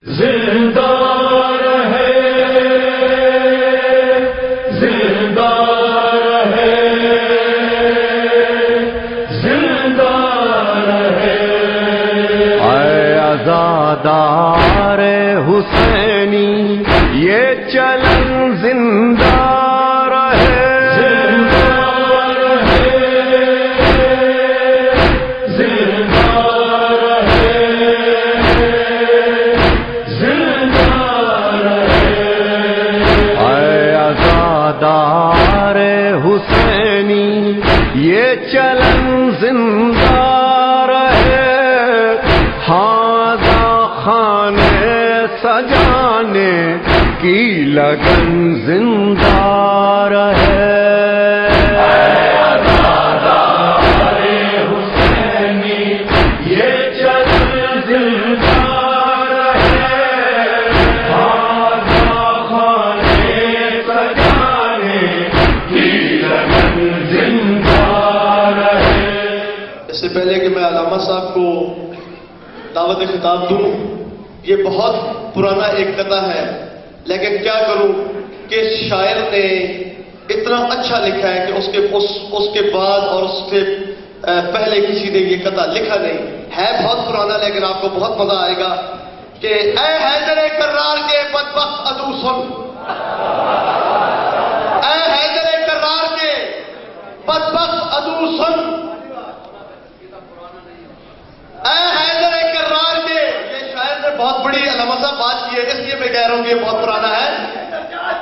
زندہ رہے زندہ رہے زندہ رہے اے عزادار حسینی یہ چلن زندہ رہے دار حسینی یہ چلن زندہ رہے ہاذا خانے سجانے کی لگن زندہ رہے اس سے پہلے کہ میں علامہ صاحب کو دعوت خطاب دوں، یہ بہت پرانا ایک قطعہ ہے، لیکن کیا کروں کہ شاعر نے اتنا اچھا لکھا ہے کہ اس کے بعد اور اس سے پہلے کسی نے یہ قطعہ لکھا نہیں ہے۔ بہت پرانا لیکن آپ کو بہت مزہ آئے گا کہ اے حیدر کرار کے بدبخت عدو سن، اے حیدر کرار کے بدبخت عدو سن، اے حیدر کرار کے، یہ شاعر نے بہت بڑی علامہ صاحب بات کی ہے، اس لیے میں کہہ رہا ہوں کہ یہ بہت پرانا ہے۔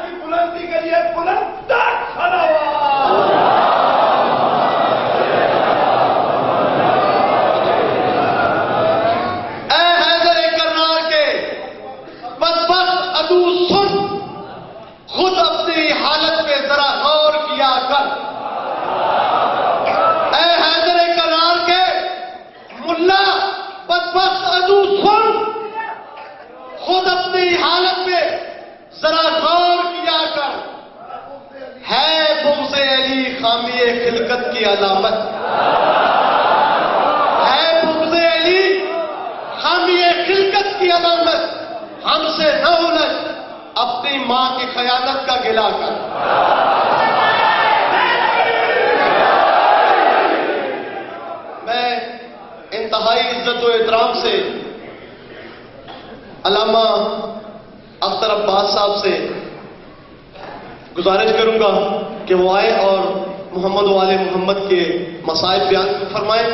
کی بلندی کے لیے بلند تک کھڑا اے حیدر کرار کے بدبخت عدو سن، خود اپنی حالت پہ ذرا غور کیا کر، اے حیدر کرار کے ملا بدبخت عدو سن، خود اپنی حالت پہ ذرا غور کیا کر، ہے بغض علی خامی خلقت کی علامت، ہے بغض علی خامی خلقت کی علامت، ہم سے نہ الجھ اپنی ماں کی خیانت کا گلہ کر۔ میں انتہائی عزت و احترام سے علامہ اختر عباس صاحب سے گزارش کروں گا کہ وہ آئے اور محمد و آل محمد کے مسائل بیان فرمائیں۔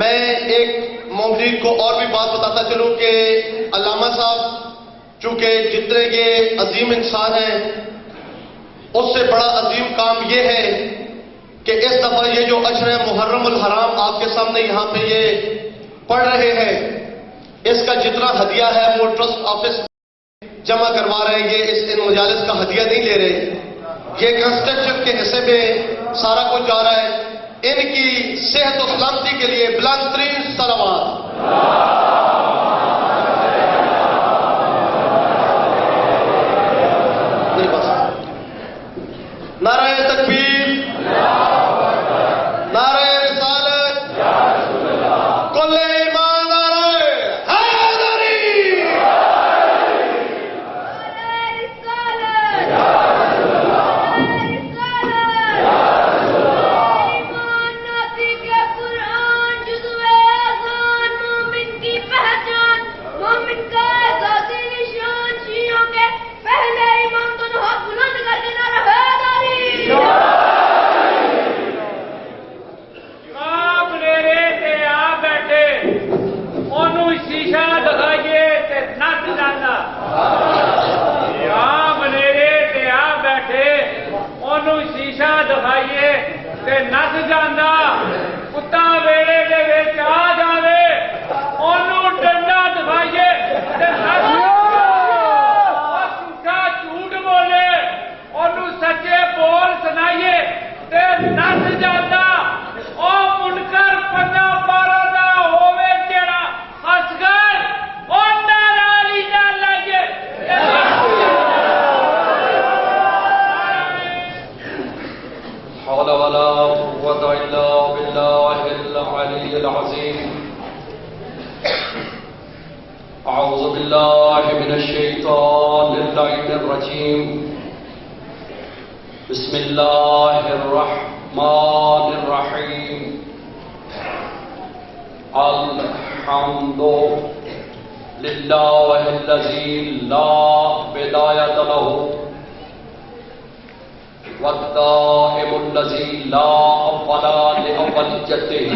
میں ایک مومنین کو اور بھی بات بتاتا چلوں کہ علامہ صاحب چونکہ جتنے یہ عظیم انسان ہیں، اس سے بڑا عظیم کام یہ ہے کہ اس دفعہ یہ جو عشر محرم الحرام آپ کے سامنے یہاں پہ یہ پڑھ رہے ہیں، اس کا جتنا ہدیہ ہے وہ ٹرسٹ آفس جمع کروا رہے ہیں، یہ ان مجالس کا ہدیہ نہیں لے رہے، یہ کنسٹرکشن کے حصے میں سارا کچھ جا رہا ہے۔ ان کی صحت و سلامتی کے لیے بلند ترین صلوات۔ نعرہ تکبیر، نعرہ رسالت، کل ایمان، نعرہ حیدری، ایمان ناطق قرآن جزو اذان، مومن کی پہچان، مومن کا ذاتی نشان، شیعوں کے پہلے امام تو ہاتھ بلند کر کے نعرہ حیدری۔ آپ میرے تے آ بیٹھے انہوں شیشہ دکھائیے تے نس جانا، آپ میرے تے آ بیٹھے انہوں شیشہ دکھائیے تے نس جانا، کتا ویڑے دے وچ آ جاوے انہوں ڈنڈا دکھائیے تے نس جھوٹا جھوٹ بولے انہوں سچے بول سنائیے تے نس جانا، او منکر پنجا پارا دا ہووے جیڑا اصغر او نارالی نہ لگے۔ حول ولا قوة الا بالله بالله من الشيطان اللعين الرجيم بسم الله الرحمن الرحيم الحمد لله الذي لا بداية له والدائم الذي لا أول لأوليته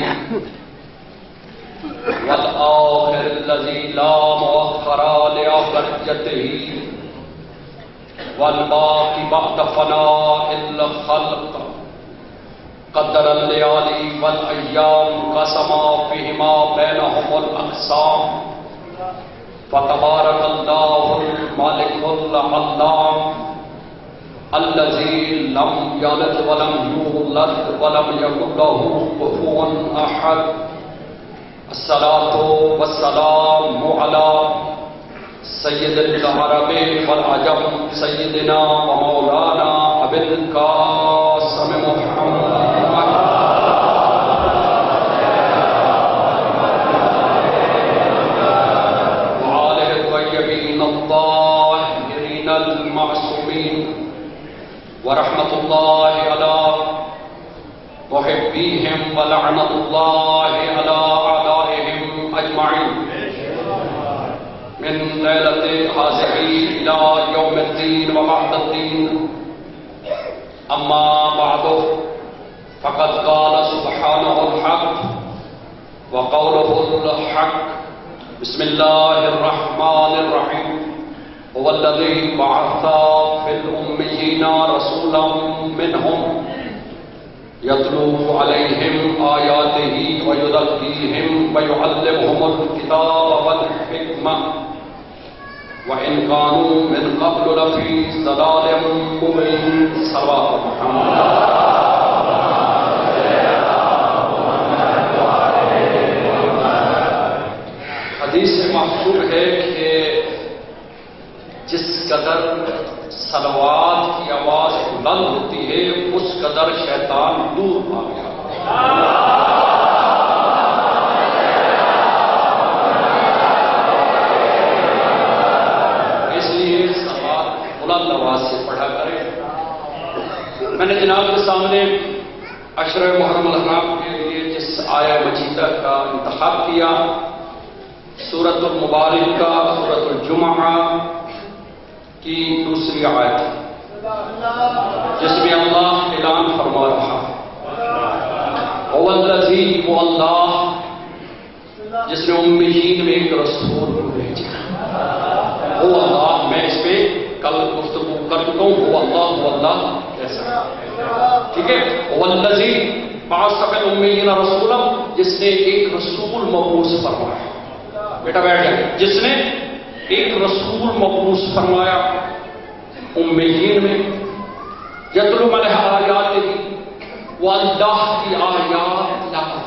والآخر الذي لا مؤخر لآخريته والباقي بعد فناء الخلق قدر الليالي والأيام قسم فيهما بينهم الأقسام فتبارك الله الملك العلام الذي لم يلد ولم يولد ولم يكن له كفوا أحد الصلاة والسلام على سيد العرب والعجم سيدنا ومولانا أبي القاسم محمد وآله الطيبين الطاهرين المعصومين ورحمة الله على محبيهم ولعنة الله على أعدائهم أجمعين من ليلة هذه إلى يوم الدين وبعد الدين أما بعد فقد قال سبحانه الحق وقوله الحق بسم الله الرحمن الرحيم هو الذي بعث في الأميين رسولا منهم يتلو عليهم آياته ويزكيهم ويعلمهم الكتاب والحكمة وإن كانوا من قبل لفي ضلال مبين صلوات محمد حدیث سے محفوظ ہے کہ جس قدر صلوات کی آواز بلند ہوتی ہے اس قدر شیطان دور بھاگ جاتا ہے. اس لیے صلوات بلند آواز سے پڑھا کریں. میں نے جناب کے سامنے عشر محرم الحرام کے لیے جس آیہ مجیدہ کا انتخاب کیا سورۃ المبارکہ سورۃ الجمعہ کی دوسری آیت جس میں اللہ اعلان فرما رہا ہے هو الذی وہ اللہ جس نے امیین میں ایک رسول کو بھیجا. وہ اللہ میں اس پہ کل گفتگو کر چکا ہوں. وہ اللہ کیسا ٹھیک ہے. هو الذی بعث فی الامیین رسولا جس نے ایک رسول مبعوث فرمایا. بیٹا بیٹھ جائے. جس نے ایک رسول مبعوث فرمایا امیین میں یتلو علیہ آیاتہ وہ اللہ کی آیات لاتا.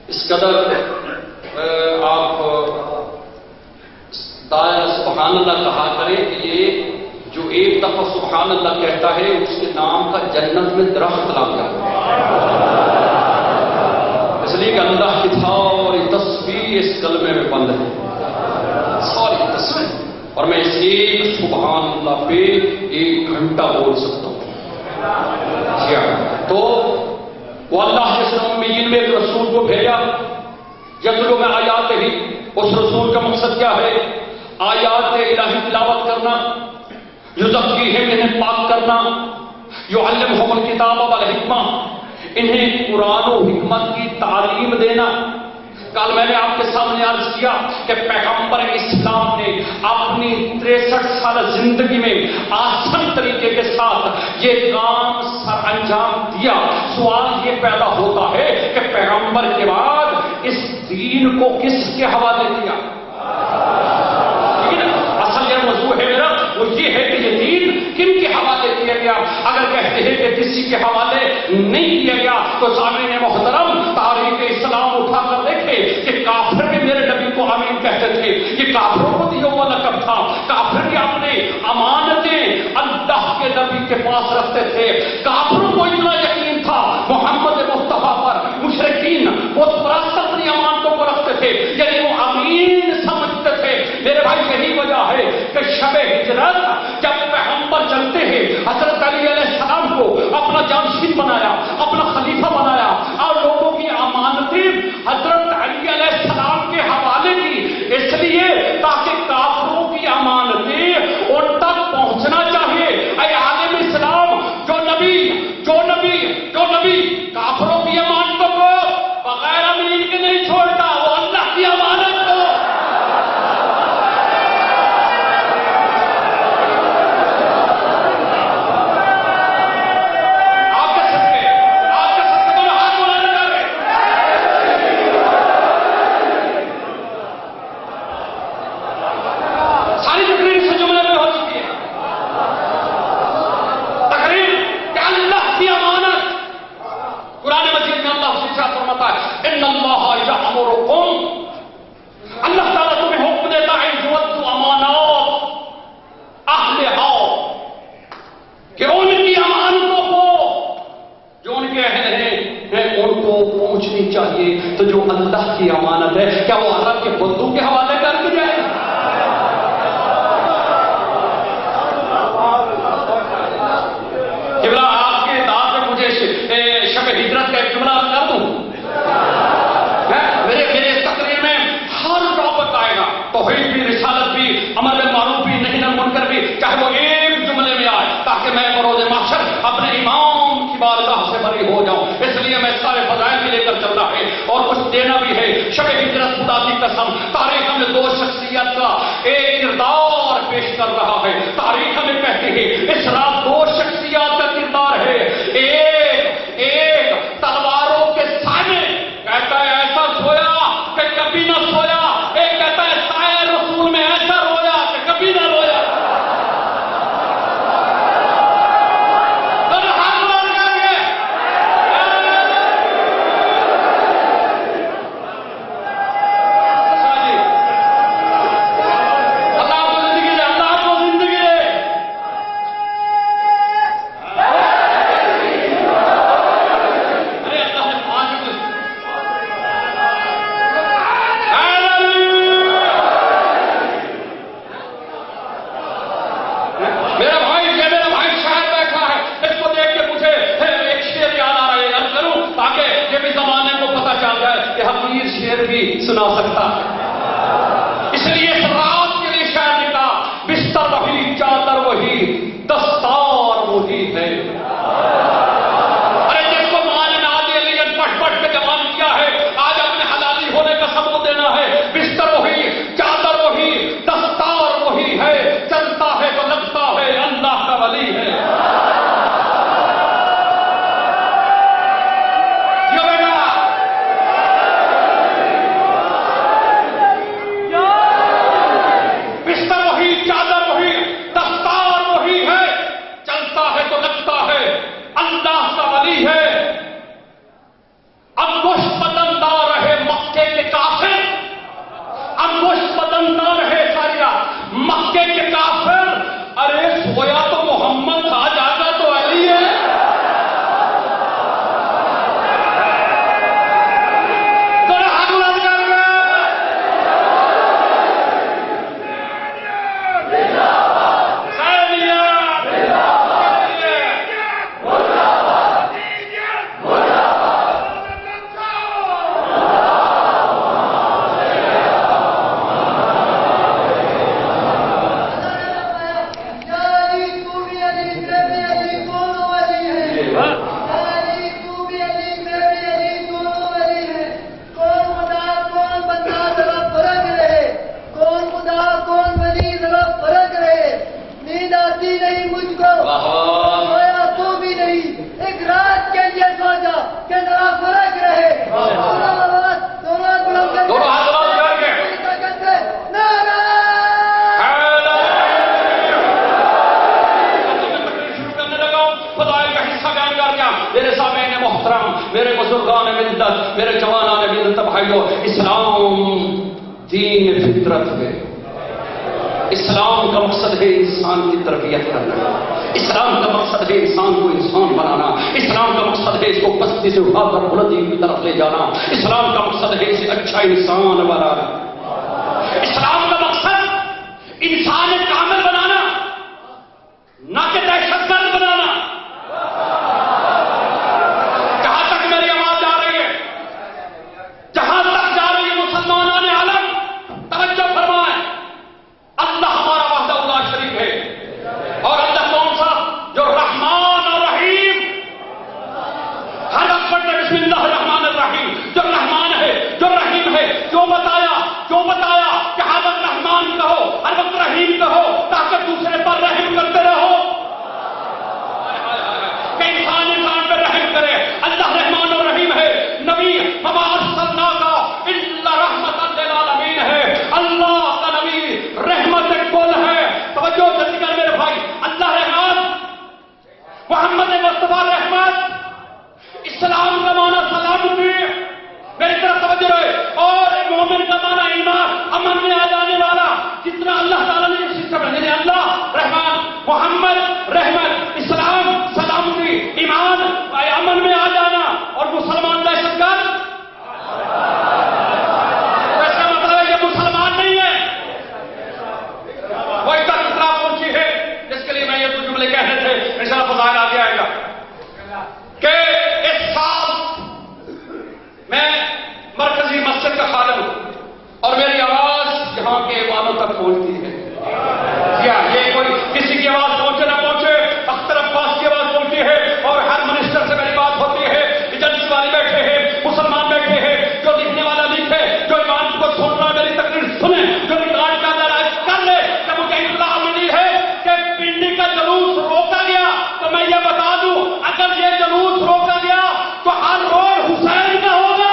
اس قدر آپ دائرہ سبحان اللہ کہا کریں کہ یہ جو ایک دفعہ سبحان اللہ کہتا ہے اس کے نام کا جنت میں درخت لگ جاتا ہے. اس لیے کہ اللہ کی ساری تصویر اس کلمے میں بند ہے. ساری تصویر. اور میں اس ایک سبحان اللہ پہ 1 گھنٹہ بول سکتا ہوں. تو وہ اللہ جس نے امیین میں ایک رسول کو بھیجا یتلو میں آیات ہی. اس رسول کا مقصد کیا ہے؟ آیات الہی تلاوت کرنا، یزکیہم انہیں پاک کرنا، یعلمہم الکتاب والحکمہ انہیں قرآن و حکمت کی تعلیم دینا. کل میں نے آپ کے سامنے عرض کیا کہ پیغمبر اسلام نے اپنی 63 سال زندگی میں آسان طریقے کے ساتھ یہ کام سر انجام دیا. سوال یہ پیدا ہوتا ہے کہ پیغمبر کے بعد اس دین کو کس کے حوالے دیا؟ اصل یہ موضوع ہے میرا وہ یہ ہے کہ یہ دین کن کے حوالے دیا گیا. اگر کہتے ہیں کہ کسی کے حوالے نہیں دیا گیا تو سامعین محترم تاریخ اسلام اٹھا کر دیکھے کہ کافر بھی میرے نبی کو آمین کہتے تھے. یہ کافروں کو دیا ہوا لقب تھا. کافر بھی اپنے امانتیں اللہ کے نبی کے پاس رکھتے تھے. کافروں کو اتنا یقین تھا محمد مصطفیٰ پر. مشرکین وہ پرست امانتوں کو رکھتے تھے، یعنی وہ امین سمجھتے تھے۔ میرے بھائی یہی وجہ ہے کہ شب ہجرت جب پیغمبر چلتے ہیں، حضرت علی علیہ السلام کو اپنا جانشین بنایا، اپنا خلیفہ بنایا، اور لوگوں کی امانتیں حضرت علی علیہ السلام کے حوالے کی، اس لیے تاکہ کافروں کی امانتیں ان تک پہنچنا چاہیے۔ اے عالم اسلام، جو نبی کافروں کی امانتوں کو بغیر امین کے نہیں چھوڑتا، وہ اللہ کی امانت کو اللہ تعالیٰ تمہیں حکم دیتا ہے کہ ان کی امانتوں کو جو ان کے اہل ہیں ان کو پہنچنی چاہیے۔ تو جو اللہ کی امانت ہے، کیا وہ اللہ کے بندوں کے حوالے کر دی جائے؟ قبلہ آپ کے اطاعت میں مجھے شب ہجرت کا ایک جملہ کر دوں۔ میرے اس تقریر میں ہر ٹاپک آئے گا، توحید بھی، رسالت بھی، امر بالمعروف بھی، نہی عن المنکر بھی، چاہے وہ ایک جملے میں آئے، تاکہ میں بروز محشر اپنے امام کی بارگاہ سے بری ہو جاؤں۔ اس لیے میں سارے فضائل بھی لے کر چلنا ہے اور کچھ دینا بھی ہے۔ شب ہجرت خدا کی قسم تاریخ ہمیں دو شخصیت کا ایک کردار پیش کر رہا ہے۔ تاریخ ہمیں کہتی ہے اس رات دو شخصیات کا کردار ہے۔ ایک تلواروں کے سامنے کہتا ہے ایسا سویا کہ کبھی نہ سویا، ایک کہتا ہے سایہ رسول میں ایسا رویا کہ کبھی نہ رویا۔ سنا سکتا ہے، اس لیے اس رات کے لیے شاعر نے کہا بستر وہی، چادر وہی، دستار وہی ہے۔ ارے جس کو ماں نے نادی علی پٹ کے جوان کیا ہے، آج اپنے حلالی ہونے کا ثبوت دینا ہے۔ بستر وہی، چادر وہی، دستار وہی ہے، چلتا ہے تو لگتا ہے اللہ کا ولی ہے۔ مکے کے کافر، ارے سویا تو محمد تھا، جاگا تو علی ہے۔ میرے بزرگان ملت، میرے جوانان ملت بھائیو، اسلام دین فطرت ہے۔ اسلام کا مقصد ہے انسان کی تربیت کرنا، اسلام کا مقصد ہے انسان کو انسان بنانا، اسلام کا مقصد ہے اس کو پستی سے اٹھا کر بلندی کی طرف لے جانا، اسلام کا مقصد ہے اسے اچھا انسان بنانا، اسلام کا مقصد انسان کامل بنانا، نہ کہ دہشت گرد بنانا۔ جہاں تک میری آواز جا رہی ہے، جہاں تک جا رہی ہے مسلمانان عالم، توجہ فرمائیں، اللہ ہمارا وحدہ لا شریک ہے، اور اللہ کون سا؟ جو رحمان اور رحیم، ہر وقت پڑھتے بسم اللہ الرحمن الرحیم، جو رحمان ہے جو رحیم ہے، کیوں بتایا کہ ہر وقت رحمان کہو، ہر وقت رحیم کہو، تاکہ دوسرے پر رحم کرتے رہو، کہ انسان پہ رحم کرے۔ اللہ رحمان اور رحیم ہے، نبی وما ارسلناک الا رحمۃ للعالمین ہے، اللہ کا نبی رحمت کل ہے۔ توجہ جلدی کر میرے بھائی، اللہ رحمان، محمد مصطفیٰ رحمت، اسلام کا معنی سلامتی، میری طرف توجہ رہے، اور مومن کا معنی ایمان، امن میں آ جانے والا۔ جتنا اللہ تعالیٰ نے یہ سسٹم ہے، یعنی اللہ رحمان، محمد رحمت، اسلام سلامتی، ایمان امن میں آ جانا، اور مسلمان دہشت گرد، ایسا مطلب ہے کہ مسلمان نہیں ہے۔ وہ ایک اطلاع پہنچی ہے جس کے لیے میں یہ دو جملے کہنے تھے، انشاءاللہ فضائل آگے آئے گا، کہ اس سال میں مرکزی مسجد کا خادم ہوں، اور میری آواز یہاں کے ایوانوں تک پہنچتی ہے۔ کیا یہ کوئی کسی کی آواز پہنچے نہ پہنچے، اختر عباس کی آواز پہنچی ہے، اور ہر منسٹر سے میری بات ہوتی ہے، ایجنسی والے بیٹھے ہیں، مسلمان بیٹھے ہیں، جو لکھنے والا لکھے، جو ایمان کو سن رہا ہے میری تقریر سنے، جو ریکارڈ کا کر لے کہ مجھے اطلاع ملی ہے کہ پنڈی کا جلوس روکا گیا، تو میں یہ بتا دوں اگر یہ جلوس روکا گیا تو ہر روڈ حسین کا ہوگا۔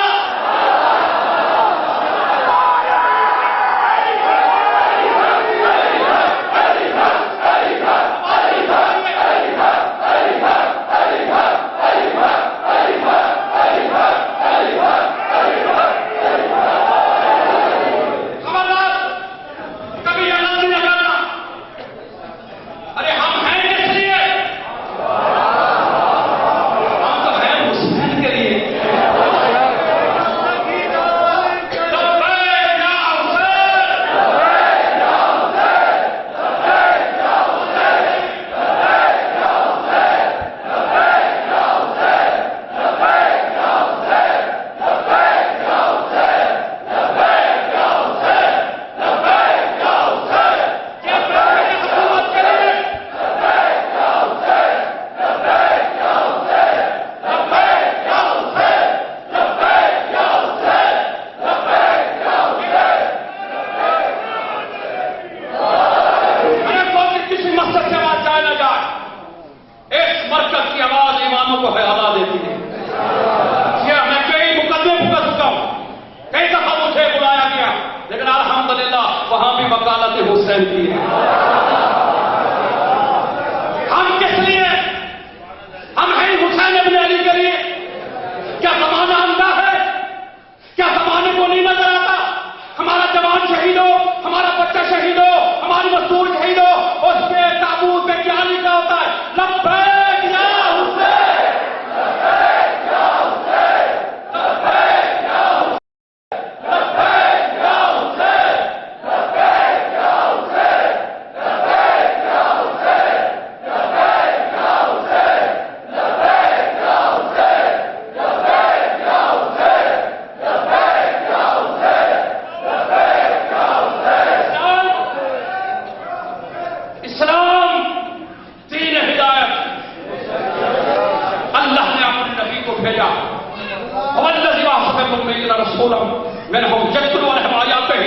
وہاں بھی وکالت حسین کی ہے۔ ہم کس لیے؟ ہم ہیں حسین ابن علی کے لیے۔ کیا زمانہ اندھا ہے؟ کیا زمانے کو نہیں نظر آتا؟ ہمارا جوان شہید ہو، ہمارا بچہ شہید ہو، ہماری مزدور شہید ہو، اس کے تابوت پہ کیا لکھا ہوتا ہے؟ لبیک یا حسین، لبیک یا حسین، لبیک یا حسین، لبیک یا حسین، لبیک یا حسین، لبیک یا حسین، لبیک یا حسین، لبیک یا حسین، لبیک یا حسین، لبیک یا حسین، لبیک یا حسین۔ اسلام دین ہدایت، اللہ نے اپنے نبی کو بھیجا، والذی بعث بالأميين رسولا منهم يتلو عليهم آياته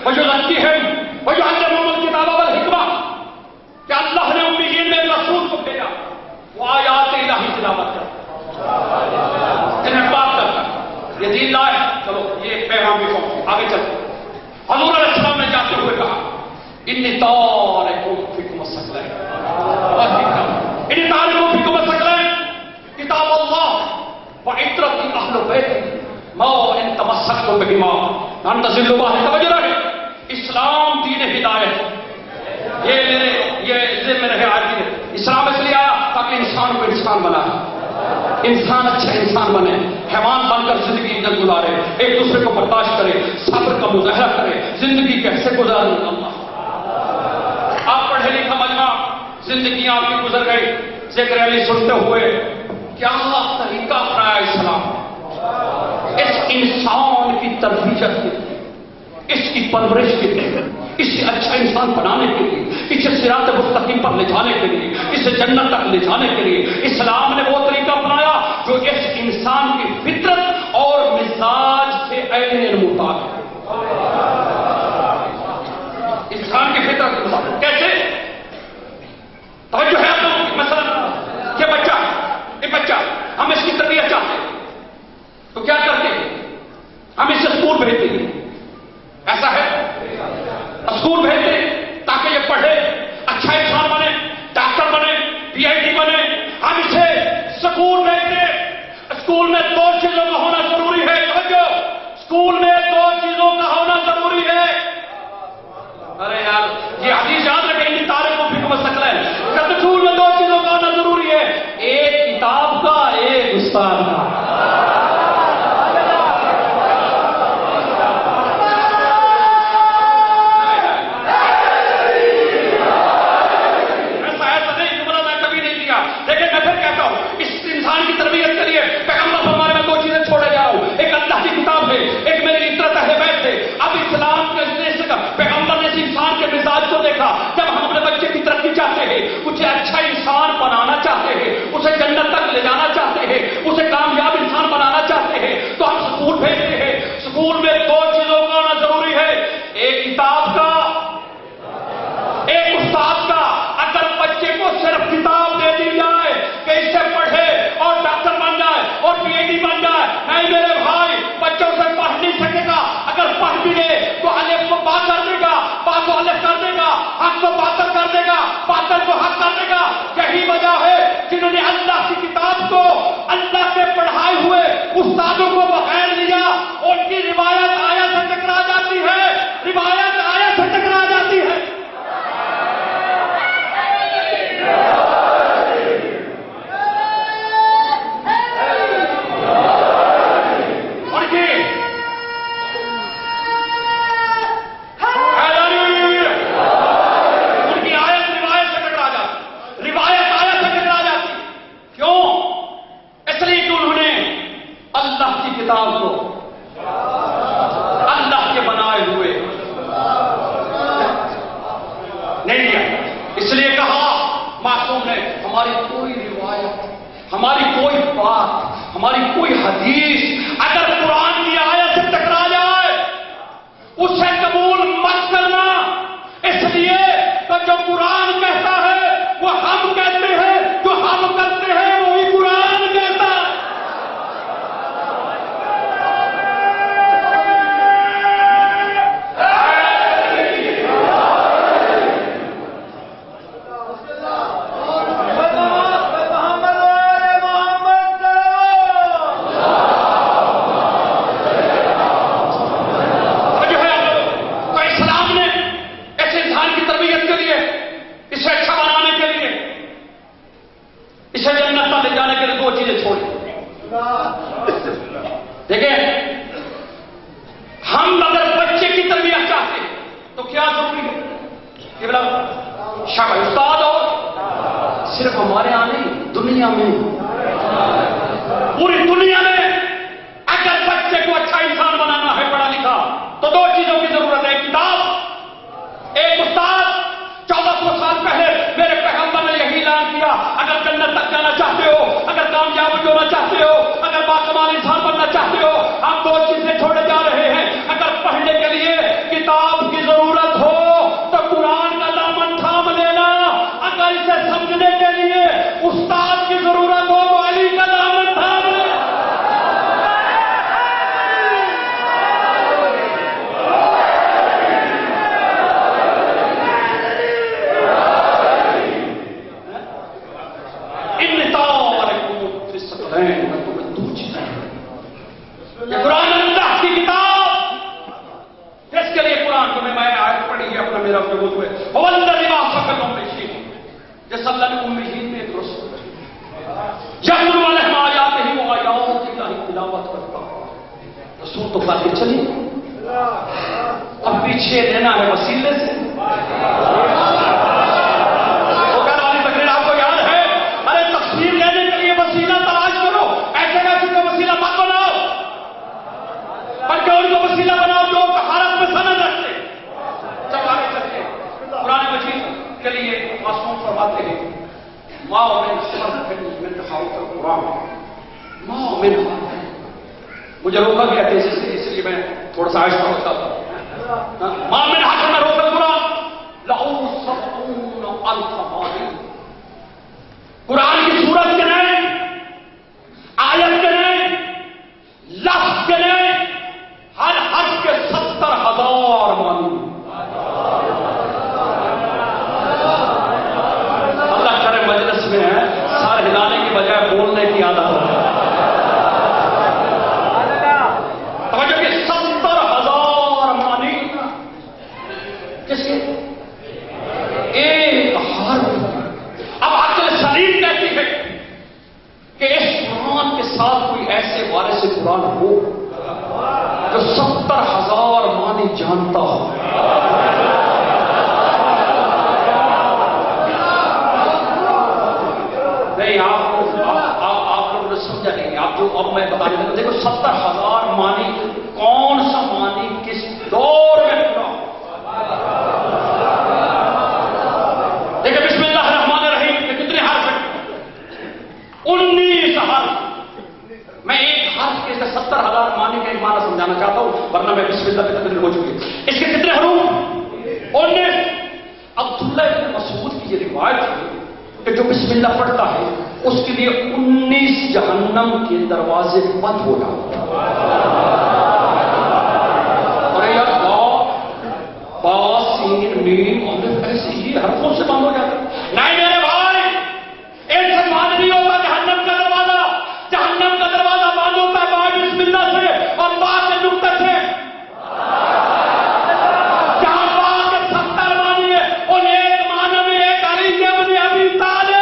ويزكيهم ويعلمهم الكتاب والحکمہ، کہ اللہ نے امیین میں رسول کو بھیجا، وہ آیات الہی تلاوت کرتا، انہیں پاک کرتا، یہ دین لائے۔ چلو یہ پیغام بھی پہنچے، آگے چلتے۔ حضور علیہ السلام نے جاتے ہوئے کہا انی تارک فیکم الثقلین، انی تارک فیکم الثقلین، کتاب اللہ وعطرت اہل بیت ما ان تمسکتم بہما لن تضلوا بعد۔ توجہ رہے، اسلام دین ہدایت، یہ ذہن میں رہے آج بھی اسلام اس لیے آیا تاکہ انسان کو انسان بنا، انسان اچھا انسان بنے، حیوان بن کر زندگی نہ گزارے، ایک دوسرے کو برداشت کرے، صبر کا مظاہرہ کرے، زندگی کیسے گزارے۔ اللہ آپ پڑھے لکھا مجمع، زندگی آپ کی گزر گئی، ذکر علی سنتے ہوئے کیا طریقہ اپنایا اسلام، اس انسان کی تربیت کے لیے، اس کی پرورش کے لیے، اسے اچھا انسان بنانے کے لیے، اسے صراط مستقیم پر لے جانے کے لیے، اسے جنت تک لے جانے کے لیے اسلام نے وہ طریقہ اپنایا جو اس انسان کی فطرت اور مزاج سے عین مطابق ہے۔ انسان کی فطرت کے مطابق کیسے؟ توجہ ہے آپ لوگوں کی، مثلا یہ بچہ ہم اس کی تربیت چاہتے ہیں تو کیا کرتے ہیں؟ ہم اسے اسکول بھیجتے ہیں، ایسا ہے؟ اسکول بھیجتے تاکہ یہ پڑھے، اچھا انسان بنے، ڈاکٹر بنے، پی ایچ ڈی بنے۔ ہم اسے اسکول بھیجتے، اسکول میں دو چیزوں کا ہونا ضروری ہے، توجہ، اسکول میں دو چیزوں کا ہونا ضروری ہے۔ ارے یار یہ حدیث یاد رکھیں، ان تاریخ کو بھی مسئلہ ہے کہ اسکول میں دو چیزوں کا ہونا ضروری ہے، ایک کتاب کا، ایک استاد کا۔ جب ہم اپنے بچے کی ترقی چاہتے ہیں، اسے اچھا انسان بنانا چاہتے ہیں، اسے جنت تک لے جانا چاہتے ہیں، اسے کامیاب انسان بنانا چاہتے ہیں تو ہم اسکول بھیجتے ہیں۔ اسکول میں دو چیزوں کا ہونا ضروری ہے، ایک کتاب کا، ایک استاد کا۔ اگر بچے کو صرف کتاب دے دی جائے کہ اس سے پڑھے اور ڈاکٹر بن جائے اور پی ایچ ڈی بن جائے، نہیں میرے بھائی، بچوں سے پڑھ نہیں سکے گا۔ اگر پڑھ بھی لے تو الف کو با کر دے گا، با کو الف کر دے گا، حق کو باطل کر دے گا، باطل کو حق کر دے گا۔ یہی وجہ ہے جنہوں نے اللہ کی کتاب کو، اللہ کے پڑھائے ہوئے استادوں کو بغیر لیا، ان کی روایت آیت سے ٹکرا جاتی ہے، روایت آیت سے ٹکرا جاتی ہے۔ کتاب کو اللہ کے بنائے ہوئے نہیں لیا، اس لیے کہا معصوم نے ہماری کوئی روایت، ہماری کوئی بات، ہماری کوئی حدیث اگر قرآن کی آیت سے ٹکرا جائے اسے قبول مت کرنا، اس لیے تو جو قرآن کہتا ہے وہ ہم کہتے ہیں، جو ہم کرتے ہیں وہی قرآن کہتا ہے۔ دیکھیں ہم اگر بچے کی تربیت چاہتے ہیں تو کیا ضروری ہے کہ شاید استاد ہو، صرف ہمارے یہاں نہیں، دنیا میں، پوری دنیا میں اگر بچے کو اچھا انسان بنانا ہے پڑھا لکھا تو دو چیزوں کی ضرورت ہے، ایک کتاب، ایک استاد۔ 1400 سال پہلے میرے پیغمبر نے یہی اعلان کیا، اگر جنت تک جانا چاہتے ہو، اگر کامیاب ہونا چاہتے ہو، اگر باکمال انسان بننا چاہتے ہو، ہم دو چیزیں چھوڑے جا رہے ہیں۔ اگر پڑھنے کے لیے کتاب کی ضرورت ہو تو قرآن کا دامن تھام لینا، اگر اسے سمجھنے کے لیے استاد کی ضرورت ہو تو علی کا دامن تھام لینا۔ قرآن اللہ کی کے چلی، اب پیچھے لینا ہے وسیلے سے. وہ کل والی تقریر آپ کو یاد ہے؟ ارے تقسیم لینے کے لیے وسیلہ تلاش کرو، ایسے کیسے کا وسیلہ مت بناؤ، بلکہ ان کو وسیلہ بناؤ جو طہارت میں سند رکھتے. جب آگے چلتے قرآن مجید کے لیے معصوم فرماتے ہیں ماں من قرآن ماں من. مجھے روکا گیا تیزی سے، اس لیے میں تھوڑا سا آہستہ ہوتا تھا. ماں من حق میں روکا قرآن لہو سبعون الف ماضی. قرآن کی سورت کے نئے، آیت کے نئے، لفظ کے نئے، ہر حرف کے 70,000 معنی. اللہ کرے مجلس میں ہے سر ہلانے کی بجائے بولنے کی عادت ہو. توجہ کہ 70,000 معنی کس کے؟ ایک حرف. اب عقل سلیم کہتی ہے کہ اس قرآن کے ساتھ کوئی ایسے وارث قرآن ہو جو 70,000 معنی جانتا ہو. نہیں آپ لوگوں نے سمجھا نہیں. آپ جو اب میں بتا دوں دیکھو 70,000 معنی کون سا معنی کس دور میں پورا. دیکھیں بسم اللہ الرحمن الرحیم میں کتنے حرف ہیں؟ 19 حرف. میں ایک حرف کے 70,000 معنی کا ایک معنی سمجھانا چاہتا ہوں ورنہ میں بسم اللہ پہ تقریر ہو چکی ہے. اس کے کتنے حروف؟ 19. عبداللہ بن مسعود کی یہ روایت ہے کہ جو بسم اللہ پڑھتا ہے اس کے لیے 19 جہنم کے دروازے بند ہو جاتے ہیں. اور یار با سین میم ایسے ہی حرفوں سے بند ہو جاتے ہیں. نہیں میرے بھائی، ایک سے بند نہیں ہوگا جہنم کا دروازہ. جہنم کا دروازہ بند ہوتا ہے با بسم اللہ سے اور با کے نقطے سے. جہاں با کے 70 معنی ہے اور ایک معنی میں ایک علی ابن ابی طالب.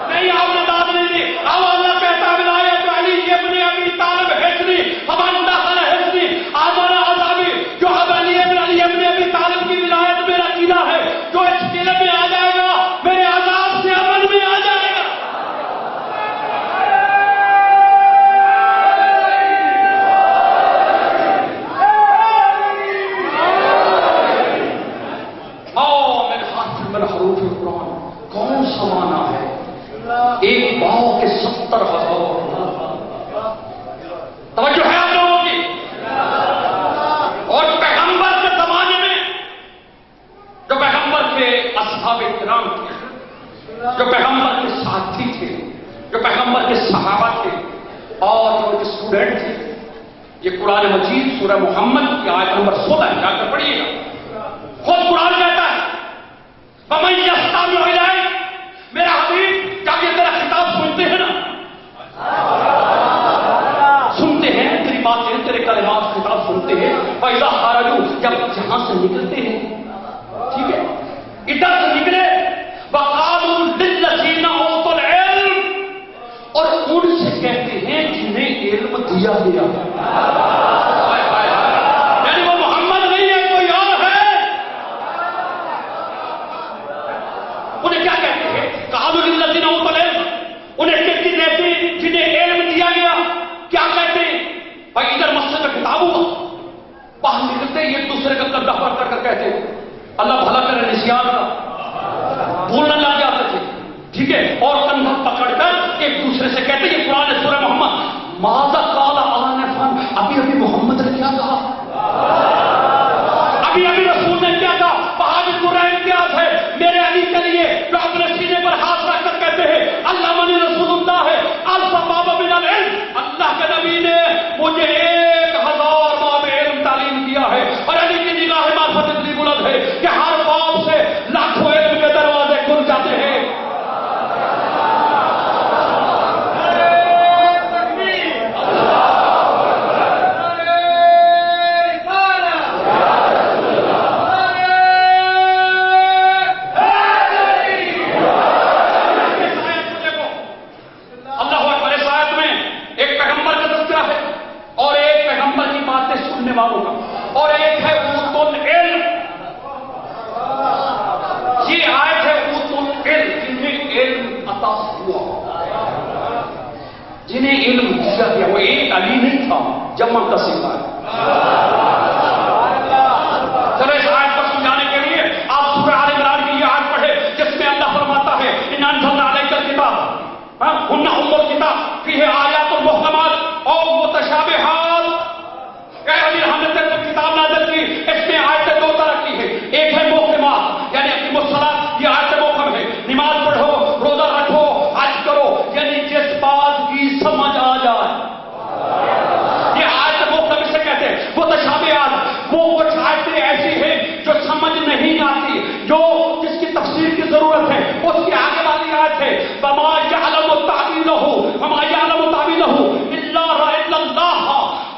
نہیں آپ نے داد نہیں دی. اب اللہ کہتا ہے ولایت علی ابن ابی طالب حسنی فمن دخل حسنی آمن عذابی. جو اب علی ابن ابی طالب کی ولایت میرا قلعہ ہے، جو اس قلعے میں آ جائے گا میرے عذاب سے امن میں آ جائے گا. من حرف من حروف القرآن کون سا معنی ہے؟ ایک باؤ کے 70,000. توجہ ہے آپ لوگوں کی؟ اور پیغمبر کے زمانے میں جو پیغمبر کے اصحاب کرام تھے، جو پیغمبر کے ساتھی تھے، جو پیغمبر کے صحابہ تھے اور جو ان کے اسٹوڈنٹ تھے، یہ قرآن مجید سورہ محمد کی آیت نمبر 16 ہے، جا کر پڑھیے گا. خود قرآن کہتا ہے وَمَن يَسْتَمِعْ إِلَيْكَ. میرا حبیب جب یہ تیرا خطاب سنتے ہیں نا، سنتے ہیں تیری باتیں، تیرے کلمات خطاب سنتے ہیں. فَإِذَا خَرَجُوا. جب جہاں سے نکلتے ہیں، ٹھیک ہے، ادھر سے نکلے وَقَالُوا لِلَّذِينَ أُوتُوا الْعِلْمَ. اور ان سے کہتے ہیں جنہیں علم دیا گیا. یعنی وہ محمد نہیں ہے، کوئی اور ہے. انہیں کیا کہتے ہیں؟ قَالُوا لِلَّذِينَ أُوتُوا الْعِلْمَ. انہیں کہتے ہیں جنہیں علم دیا گیا. کیا کہتے ہیں؟ بھائی ادھر مسجد میں خطاب ہوا، باہر نکلتے ہیں ایک دوسرے کا قدہ پر کر کہتے ہیں اللہ بھلا کرے نسیان کا، بھولنا لگ جاتے تھے، ٹھیک ہے. اور کندھا پکڑ کر ایک دوسرے سے کہتے ہیں یہ قرآن ہے سورہ محمد. ماذا قال آنفا. ابھی محمد نے کیا کہا؟ ابھی رسول نے کیا کہا؟ بہادر قرآن امتیاز ہے میرے علی کے لیے جو اپنے سینے پر ہاتھ رکھ کر کہتے ہیں اللہ منی رسول اللہ ہے الفباب من العلم. اللہ کے نبی نے مجھے 1,000 باب علم تعلیم کیا ہے. اور علی کی نگاہ معرفت اتنی بلند ہے کہ ہر باب سے لاکھوں علم کے دروازے کھل جاتے ہیں. اللہ سننے والوں کا، اور ایک ہے اوتل علم. یہ آیت ہے اوتل علم، جنہیں علم عطا ہوا، جنہیں علم دیا گیا. وہ ایک علی نہیں تھا، جمع کا صیغہ ہے. چلو اس آیت کو سمجھانے کے لیے آپ سورہ آل عمران کی یہ آیت پڑھے جس میں اللہ فرماتا ہے انا انزلنا علیک الکتاب ہن ام الکتاب فیہ آیات محکمات اور متشابہات. اے علی ہم نے تیرے پر کتاب نازل کی، اس میں آیتیں دو طرح کی ہیں. ایک ہے محکمات یعنی اقیم الصلاۃ، یہ آیت محکم ہے، نماز پڑھو، روزہ رکھو، حج کرو، یعنی جس بات کی سمجھ آ جائے. یہ آیت محکم اسے کہتے ہیں. متشابہات وہ کچھ آیتیں ایسی ہیں جو سمجھ نہیں آتی، جو جس کی تفسیر کی ضرورت ہے. اس کی آگے والی آیت ہے وما یعلم تاویلہ الا اللہ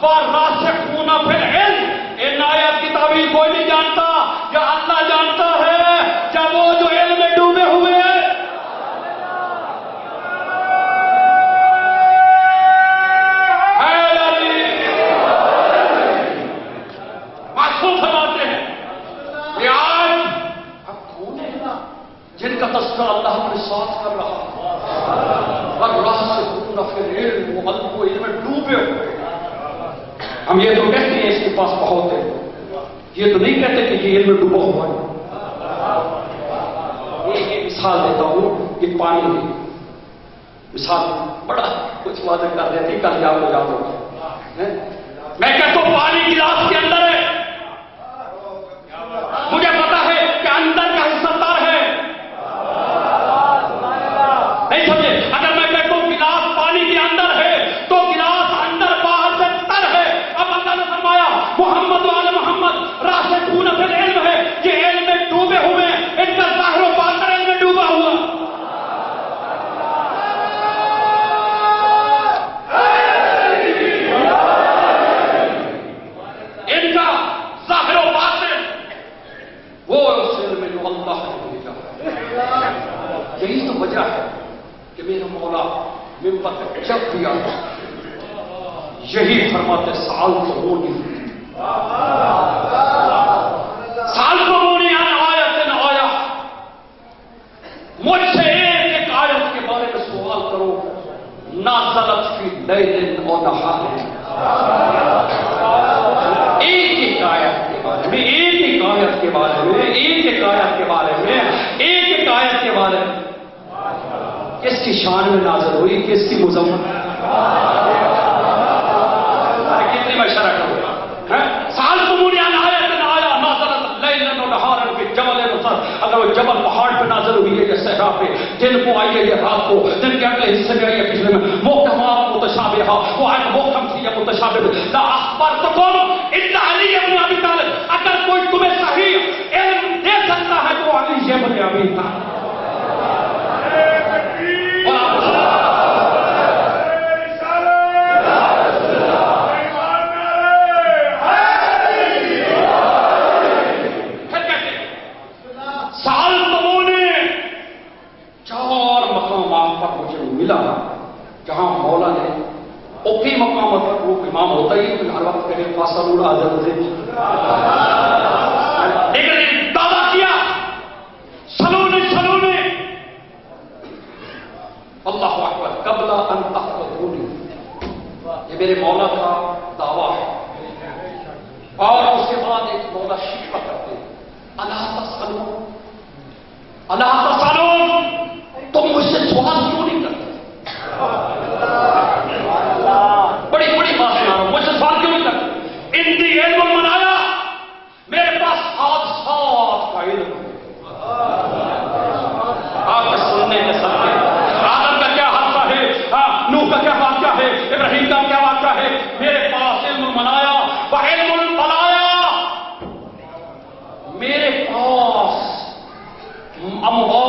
والراسخون فی العلم. ان آیات کی تعویل کوئی نہیں جانتا، یا اللہ جانتا ہے، جب وہ جو علم میں ڈوبے ہوئے ہیں. معصوم فرماتے ہیں یہ آج اب کون ہے جن کا تذکرہ اللہ کے ساتھ کر رہا ہے، والراسخون فی العلم، وہ علم میں ڈوبے ہوئے. ہم یہ تو کہتے ہیں اس کے پاس بہت ہے، یہ تو نہیں کہتے کہ یہ علم میں ڈوبا ہوا ہے. ایک مثال دیتا ہوں کہ پانی میں مثال بڑا کچھ وعدہ کر رہے تھے، کل یاد ہوگا. میں کہتا ہوں پانی گلاس کے اندر ہے، مجھے پتا ہے کہ اندر کا حصہ تر ہے. نہیں سمجھے؟ اگر میں کہتا ہوں گلاس پانی کے اندر ہے تو گلاس اندر باہر سے تر ہے. اب اللہ نے فرمایا محمد وعلی محمد راسخون فی العلم ہے، یہ علم میں ڈوبے ہوئے ہیں، ان کا ظاہر و باطن علم میں ڈوبا ہوا. ان کا ظاہر و باطن وہ اس علم میں جو اللہ نے بھیجا. یہی تو وجہ ہے کہ میرا مولا منبر پہ جب بھی آتا یہی فرماتے سال کو ہونی آیت آیا. مجھ سے ایک آیت کے بارے میں سوال کرو، نازلت فی لیل و نہار. ایک آیت کے بارے میں، ایک آیت کے بارے میں، ایک آیت کے بارے میں، ایک آیت کے بارے میں کس کی شان میں نازل ہوئی، کس کی مذمت. کتنی میں شرح کروں سال قموری آیت آیا نازلت لیلا و نہارا فی جبل نصر. اگر وہ جبل پہاڑ پہ نازل ہوئی ہے یا صحرا پہ، دن کو آئی ہے یا رات کو، دن کے اگلے حصے میں آئی ہے پچھلے میں، محکمات متشابہہ. وہ آیت محکم تھی یا متشابہ. لا اخبرتکم الا علی بن ابی طالب. اگر کوئی تمہیں صحیح علم دے سکتا ہے تو علی بن ابی طالب. جہاں مولا نے اوپی مقام پر وہ امام ہوتا ہی ہر وقت کہے فاصل حضرت سے، لیکن دعویٰ کیا سلونے اللہ اکبر قبل ان تحفظونی. یہ میرے مولا کا دعویٰ ہے. اور اس کے بعد ایک مولا شکوہ کرتے ہیں اللہ تسألون، تم مجھ سے سوال کیوں نہیں کرتے؟ بڑی بات سنا رہا ہوں، مجھ سے سوال کیوں نہیں کرتے؟ اندی علم المنایا، میرے پاس حادثات کا علم ہے. آپ سننے میں سکتے ہیں آدم کا کیا حادثہ ہے، نوح کا کیا واقعہ ہے، ابراہیم کا کیا واقعہ ہے. میرے پاس علم المنایا و علم البلایا. میرے پاس اموات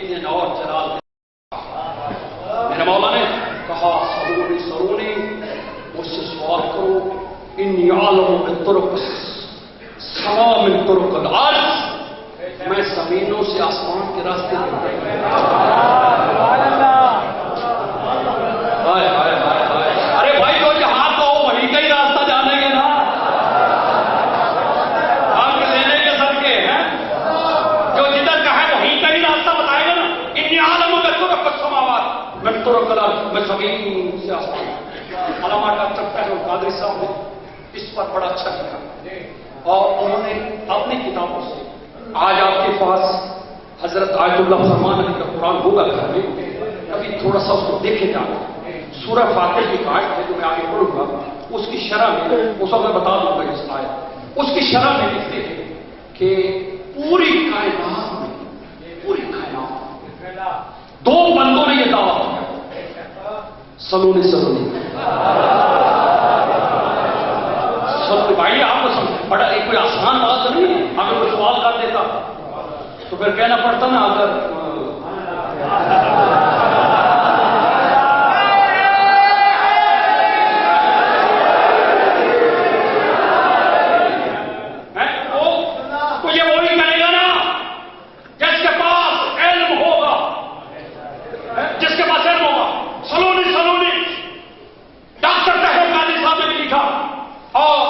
دن اور جلال دیں. میرے مولا نے کہا سلونی سلونی، مجھ سے سوال کرو. انی عالم من طرق السما من طرق الارض، میں زمینوں سے آسمان کے راستے ارے بھائی جو جہاں تو وہی کا ہی راستہ جانے گے نا، آپ کے لینے کے سر کے ہیں جو جدھر کا ہے وہیں کا ہی راستہ بتائے گا نا. انی عالم من طرق السماوات من طرق الارض، میں زمین سے آسمان. علامہ ڈاکٹر فیض القادری صاحب نے اس پر بڑا اچھا لکھا اور انہوں نے اپنی کتابوں سے، آج آپ کے پاس حضرت آیت اللہ فرمان علی کا قرآن ہوگا گھر میں، کبھی تھوڑا سا اس کو دیکھے جانا. سورہ فاتح کی آیت ہے جو میں آگے پڑھوں گا، اس کی شرح میں اس وقت میں بتا دوں گا اس آیت. اس کی شرح میں لکھتے ہیں کہ پوری کائنات میں دو بندوں نے یہ دعویٰ کیا، سلونی سلونی. بھائی آپ کو بڑا ایک کوئی آسان بات نہیں ہے. اگر کوئی سوال کر دیتا تو پھر کہنا پڑتا نا اگر تو یہ وہی کہے گا نا جس کے پاس علم ہوگا، جس کے پاس علم ہوگا. سلونی سلونی ڈاکٹر طاہر قادری صاحب نے بھی لکھا اور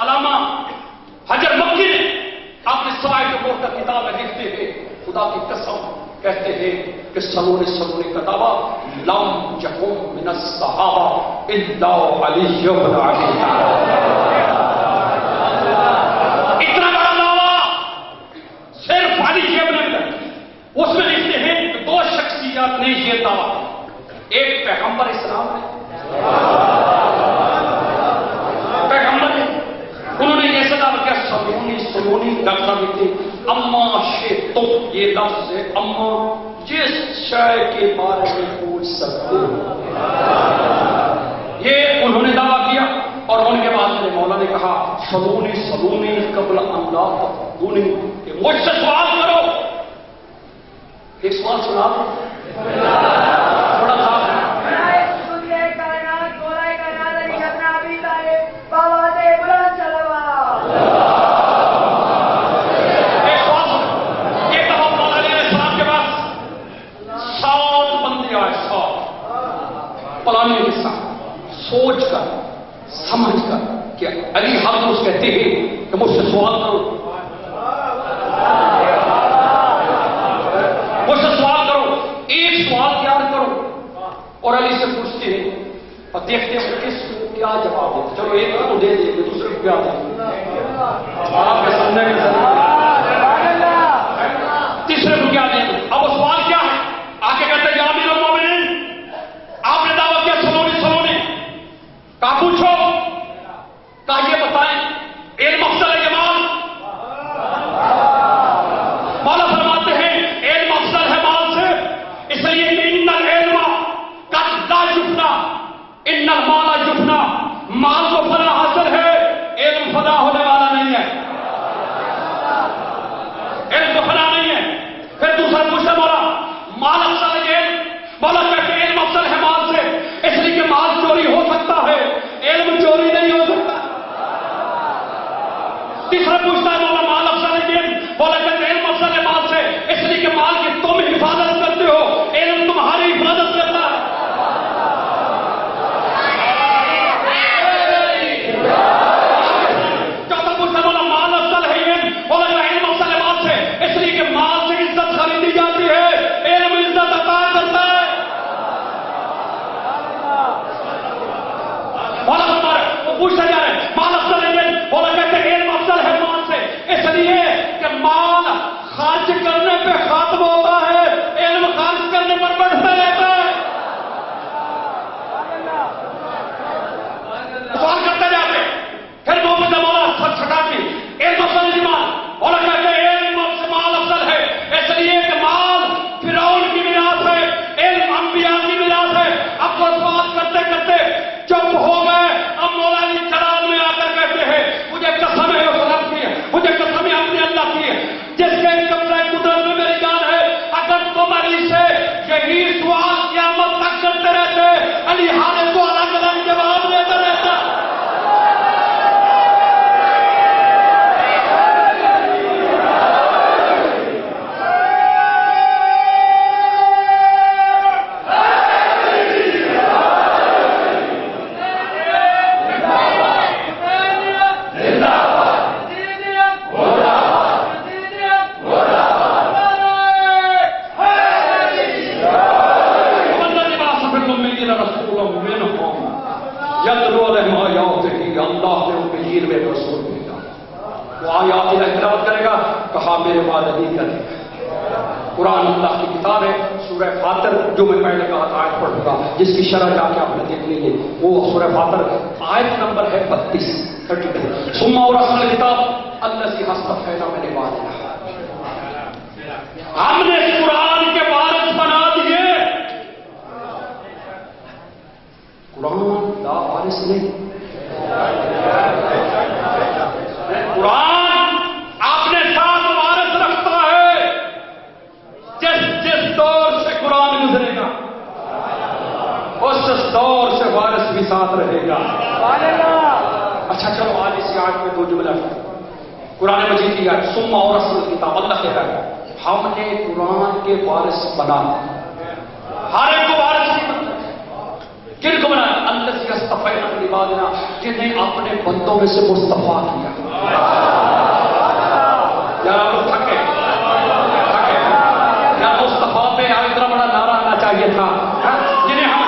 علامہ حجر مکی نے اپنے سوائے کے بورڈ کا کتاب میں لکھتے ہیں، خدا کی قسم کہتے ہیں کہ سلونی سلونی کا دعویٰ لم یکن من الصحابہ الا علی بن ابی طالب. اتنا بڑا دعویٰ صرف علی بن ابی طالب. اس میں لکھتے ہیں کہ دو شخصیات نے یہ دعویٰ، ایک پیغمبر اسلام ہے، انہوں نے یہ دعویٰ کیا سلونی سلونی. ڈاکٹر لکھتے اما شئتم، یہ لفظ ہے اما، جس شے کے بارے میں پوچھ سکتے ہو. یہ انہوں نے دعویٰ کیا اور ان کے بعد میرے مولا نے کہا سلونی سلونی قبل ان لا تفضونی، کہ مجھ سے سوال کرو. ایک سوال سنا تھوڑا سا پلانے کے ساتھ سوچ کر سمجھ کر کہ علی حافظ کہتے ہیں کہ مجھ سے سوال کرو، مجھ سے سوال کرو. ایک سوال تیار کرو اور علی سے پوچھتے ہیں اور دیکھتے ہیں کس کو کیا جواب دے. چلو ایک کو دے دیں گے، دوسرے کو کیا دیں گے، آپ کے سامنے تیسرے کو کیا دیں گے. اب وہ سوال کیا ہے؟ آگے کہتے ہیں یا امیر المومنین، آپ نے دعویٰ کیا سلونی سلونی، کہا پوچھو، کہا یہ بتائیں علم افضل ہے مال؟ مولا فرماتے ہیں علم افضل ہے مال سے، اس لیے ان العلم قد لا یفنا ان المال یفنا. مال کو فنا حاصل ہے، علم فنا ہونے والا نہیں ہے، علم کو فنا نہیں ہے. پھر دوسرا پوچھا مولا مال افضل ہے علم؟ مولا کہتے ہیں علم افضل ہے مال سے، اس لیے کہ مال چوری ہو سکتا ہے، علم چوری نہیں ہو سکتا. تیسرا پوچھتا ہے مولا مال افضل ہے علم؟ مولا کہتے ہیں علم افضل ہے مال سے، اس لیے کہ مال کی تم حفاظت کرتے ہو، علم تمہاری حفاظت کرتا ہے. چوتھا پوچھتا مولا مال افضل ہے علم؟ مولا کہتے ہیں علم افضل ہے مال سے، اس لیے کہ مال سے عزت خریدی جاتی ہے، علم عزت عطا کرتا ہے. مولا وہ پوچھتا جا رہے مال افضل ہے علم؟ مولا کہتے ہیں علم افضل ہے مال سے، یتلو علیہم آیاتہ، اللہ نے ان کے میں رسول بھیجا، وہ آیات کی تلاوت کرے گا، کہا میرے بعد علی کرے گا۔ قرآن اللہ کی کتاب ہے۔ سورہ فاطر جو میں پہلے کہا تھا آیت پڑھوں گا، جس کی شرح جا کے آپ نے دیکھ لیجیے، وہ سورہ فاطر آیت نمبر ہے 32 ثم اورثنا الکتاب الذی اصطفینا من عبادنا، ہم نے قرآن کے وارث بنا دیے۔ قرآن لا وارث نہیں، قرآن اپنے ساتھ وارث رکھتا ہے، جس دور سے قرآن گزرے گا اس دور سے وارث بھی ساتھ رہے گا۔ اچھا چلو آج اس آیت میں دو جملہ قرآن مجید کی آیت ثم اورثنا الکتاب، اللہ کہہ رہا ہے ہم نے قرآن کے وارث بنا، ہر ایک کو وارث نہیں بنا۔ کن کو بنا؟ الذی اصطفینا من عبادنا، جنہیں اپنے بندوں میں سے مصطفیٰ کیا۔ یار آپ لوگ تھکے یا مصطفیٰ پہ اتنا بڑا نعرہ آنا چاہیے تھا، جنہیں ہم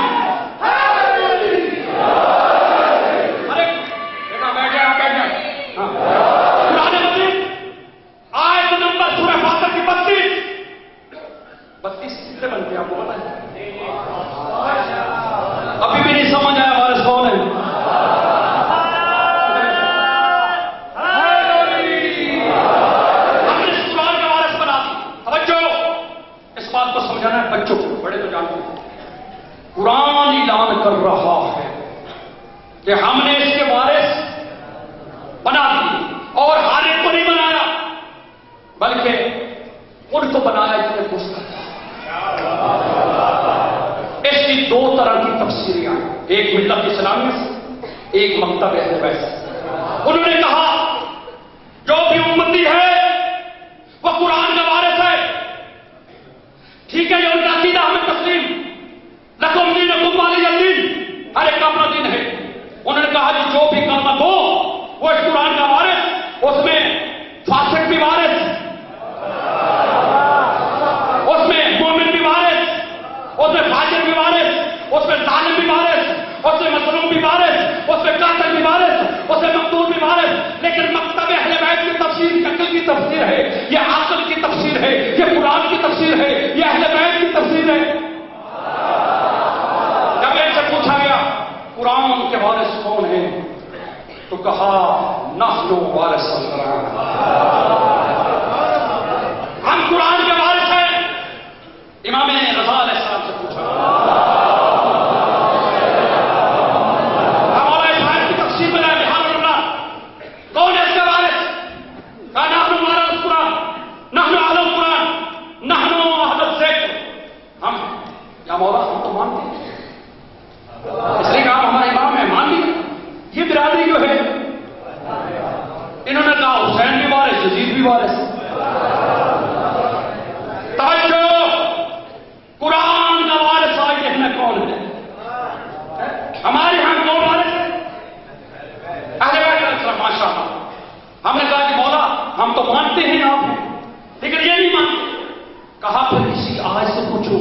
قرآن مجید آیت نمبر سورہ فاطر کی 32 کتنے بنتے ہیں آپ کو پتا ہے؟ ابھی بھی نہیں سمجھ آیا وارث کون ہے؟ ہم نے اس قرآن کا وارث بنا دی۔ توجہ، اس بات کو سمجھانا ہے بچوں کو، بڑے تو جانتے ہیں۔ قرآن اعلان کر رہا ہے کہ ہم نے اس کے وارث بنا دی، اور ہر ایک کو نہیں بنایا بلکہ ان کو بنایا جنہیں مصطفیٰ۔ اس کی دو طرح کی تفسیریں آئیں، ایک ملت اسلامی سے، ایک مکتب اہل بیت سے۔ انہوں نے کہا جو بھی امتی ہے وہ قرآن کا وارث ہے، ٹھیک ہے، یہ ان کا عقیدہ ہمیں تسلیم، لکم دینکم ولی دین، ہر ایک کا اپنا دین ہے۔ انہوں نے کہا کہ جو بھی کلمہ گو وہ اس قرآن کا وارث، اس میں فاسق بھی وارث، اس میں مومن بھی وارث، اس میں فاجر بھی وارث، اس میں ظالم بھی وارث، اس میں مظلوم بھی وارث، اس میں قاتل بھی وارث، اس میں مقتول بھی وارث۔ لیکن مکتب اہل بیت کی تفسیر عقل کی تفسیر ہے، یہ عقل کی تفسیر ہے، یہ قرآن کی تفسیر ہے، یہ اہل بیت کی تفسیر ہے۔ جب ان سے پوچھا گیا قرآن کے وارث کون ہیں تو کہا نحن وارث القرآن، ہم قرآن کے وارث ہیں۔ امام رضا علیہ السلام سے پوچھا، ہمارے شاعر کی تفسیر میں بہار کرنا کون ہے اس کے وارث؟ کہا نحن وارث القرآن، نحن اہل القرآن، نحن اہل الذکر، ہم یا مولا ہم تو مانتے ہیں، اس لیے کہا ہمارا امام ہے، مان لیے۔ یہ برادری جو ہے انہوں نے کہا حسین بھی وارث، یزید بھی وارث۔ توجہ، قرآن کا وارث آج دیکھنا کون ہے؟ ہمارے یہاں کون وارث ہے؟ اہل بیت علیہ السلام، ماشاء اللہ۔ ہم نے کہا کہ مولا ہم تو مانتے ہیں آپ ہیں، لیکن یہ نہیں مانتے۔ کہا پھر کسی آج سے پوچھو،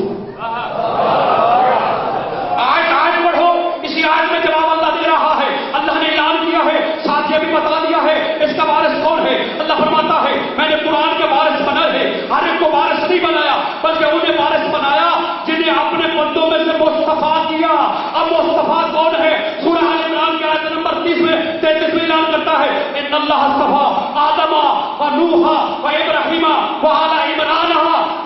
آج پڑھو، اسی آج میں جواب اللہ دے رہا ہے، اللہ نے اعلان کیا ہے، ساتھ یہ بھی بتا دیا ہے اس کا وارث کون ہے۔ اللہ فرماتا ہے میں نے قرآن کے وارث بنائے ہیں، ہر ایک کو وارث نہیں بنایا بلکہ انہیں وارث بنایا جنہیں اپنے بندوں میں سے مصطفیٰ کیا۔ اب مصطفیٰ کون ہے؟ سورہ آل عمران کی آیت نمبر 33 میں اعلان کرتا ہے ان اللہ اصطفیٰ آدم و نوح و ابراہیم و آل عمران۔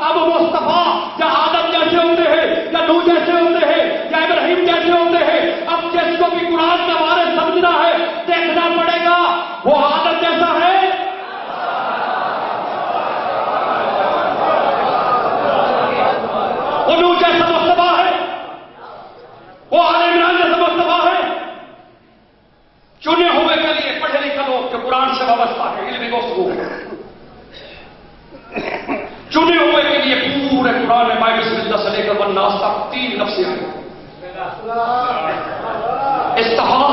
اب مصطفیٰ یا آدم جیسے ہوتے ہیں یا نوح جیسے ہوتے ہیں یا ابراہیم جیسے ہوتے ہیں، اب جس کو بھی قرآن کا وارث سمجھنا ہے دیکھنا پڑے گا وہ آدم جیسا ہے، وہ نوح جیسا مصطفیٰ ہے، وہ آل عمران جیسا مصطفیٰ ہے۔ چنے ہوئے کے لیے پڑھے لکھے لوگ جو قرآن سے وابستہ ہے، علمی گفتگو ہے، چنے ہوئے کے لیے پورے قرآن میں بائبل بسم اللہ سے لے کر والناس تک 3 لفظیں ہیں۔ استفا،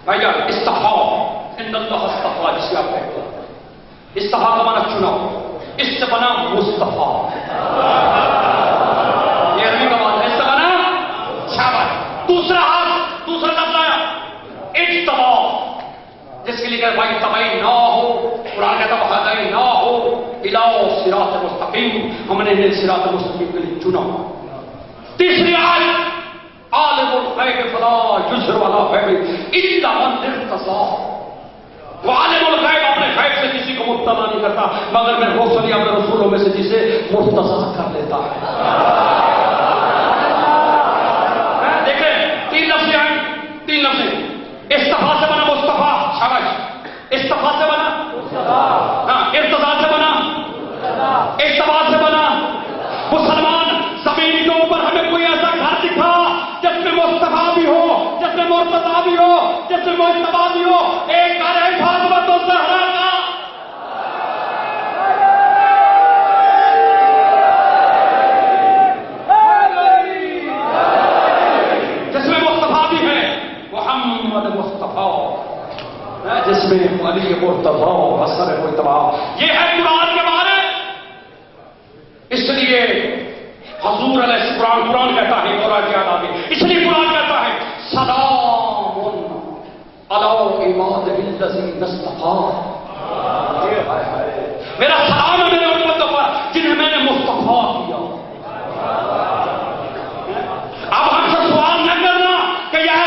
بھائی جان استفا، ان اللہ استفا، جسے آپ کہتے ہیں استفا کا معنی چنا، اس سے بنا مصطفیٰ، یہ عربی کا معنی ہے، اس سے بنا شاباش۔ دوسرا لفظ آیا ہم نے انہیں صراط مستقیم کے لیے چنا. تیسری آیت عالم الغیب فلا یظہر علی غیبہ الا من ارتضی. وہ عالم الغیب اپنے غیب سے کسی کو مطلع نہیں کرتا مگر میں رسول یا رسولوں میں سے جسے مرتضی کر لیتا ہے. دیکھیں تین لفظ ہیں, تین لفظ. استفا سے بنا مصطفیٰ, شاباش. استفا سے بنا, ہاں, ارتضا سے بنا, استفا سے بنا. مسلمان زمین کے اوپر ہمیں کوئی ایسا گھر دکھا جس میں مصطفیٰ بھی ہو, جس میں مرتضیٰ بھی ہو, جس میں مجتبیٰ بھی ہو. ایک گھر ہے فاطمہ الزہرا کا, جس میں مصطفیٰ بھی ہے, محمد مصطفیٰ, جس میں علی مرتضیٰ حسن مجتبیٰ. یہ ہے قرآن کے بارے. اس لیے حضور علیہ السلام, قرآن کہتا ہے, قرآن کے آگے اس لیے قرآن کہتا ہے سلام علی عباد الذین اصطفیٰ. میرا سلام ہے میرے ان بندوں پر جنہیں میں نے مصطفیٰ کیا. اب ہم سے سوال نہ کرنا کہ یہ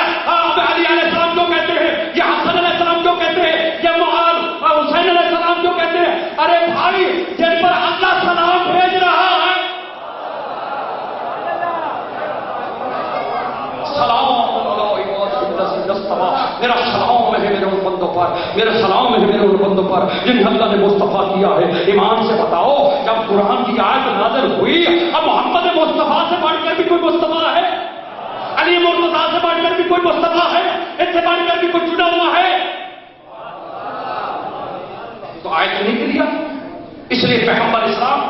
علی علیہ السلام کیوں کہتے ہیں, یہ حسن علیہ السلام کیوں کہتے ہیں, یہ معاذ حسین علیہ السلام کیوں کہتے ہیں. ارے بھائی, جن پر اللہ سلام بھیج رہا ہے, میرا سلام ہے میرے ان بندوں پر, میرا سلام ہے میرے ان بندوں پر جنہیں اللہ نے مصطفیٰ کیا ہے. ایمان سے بتاؤ, جب قرآن کی آیت نازل ہوئی, اب محمد مصطفیٰ سے بڑھ کر بھی کوئی مصطفیٰ ہے, علی مرتضیٰ سے بڑھ کر بھی کوئی مصطفیٰ ہے, ان سے بڑھ کر بھی کوئی چنا ہوا ہے؟ تو آیت نہیں کیا. اس لیے پیغمبر اسلام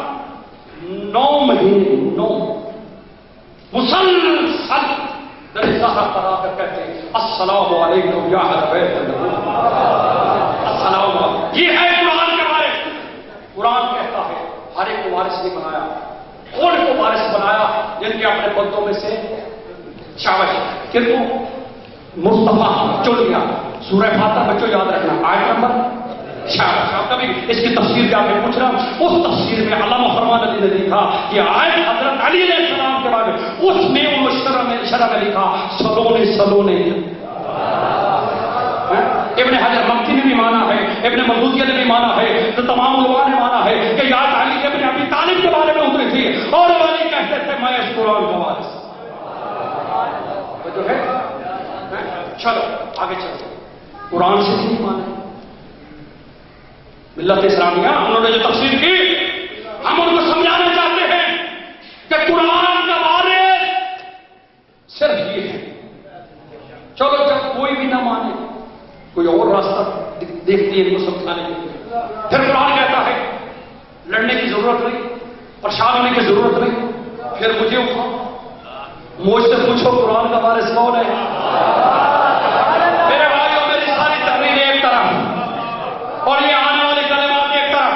9 مہینے مسلسل سہر کرا کر کہتے ہیں السلام علیکم یا اہل بیت النبوۃ. السلام علیکم. یہ ہے قرآن کے بارے. قرآن کہتا ہے ہر ایک کو وارث نہیں بنایا, کون کو وارث بنایا جن کے اپنے بندوں میں سے شاباش کن کو مصطفیٰ چن لیا. سورہ فاتحہ بچوں یاد رکھنا, آیت نمبر شاباش. آپ کبھی اس کی تفسیر جا کے پوچھ رہا ہوں, اس تفسیر میں علامہ فرمان علی نے لکھا کہ آیت حضرت علی علیہ السلام کے بارے میں, اس میں وہ شرح میں لکھا سلونے. ابن حجر مکی نے بھی مانا ہے, ابن مردودیہ نے بھی مانا ہے, تو تمام لوگوں نے مانا ہے کہ یاد علی ابن ابی طالب کے بارے میں اتری تھی اور علی کہتے تھے میں اس قرآن کا وارث. جو ہے چلو آگے چلو. قرآن سے نہیں مانا ملت اسلامیہ, انہوں نے جو تفسیر کی ہم ان کو سمجھانا چاہتے ہیں کہ قرآن کا وارث صرف یہ ہے. چلو جب کوئی بھی نہ مانے, کوئی اور راستہ دیکھتی ہے ان کو سمجھانے کے لیے, پھر قرآن کہتا ہے لڑنے کی ضرورت نہیں, پریشان ہونے کی ضرورت نہیں. پھر مجھے اٹھاؤ, مجھ سے پوچھو قرآن کا وارث کون ہے. میرے بھائیوں, میری ساری تقریر ایک طرف اور یہ آنے والے کلمات ایک طرف.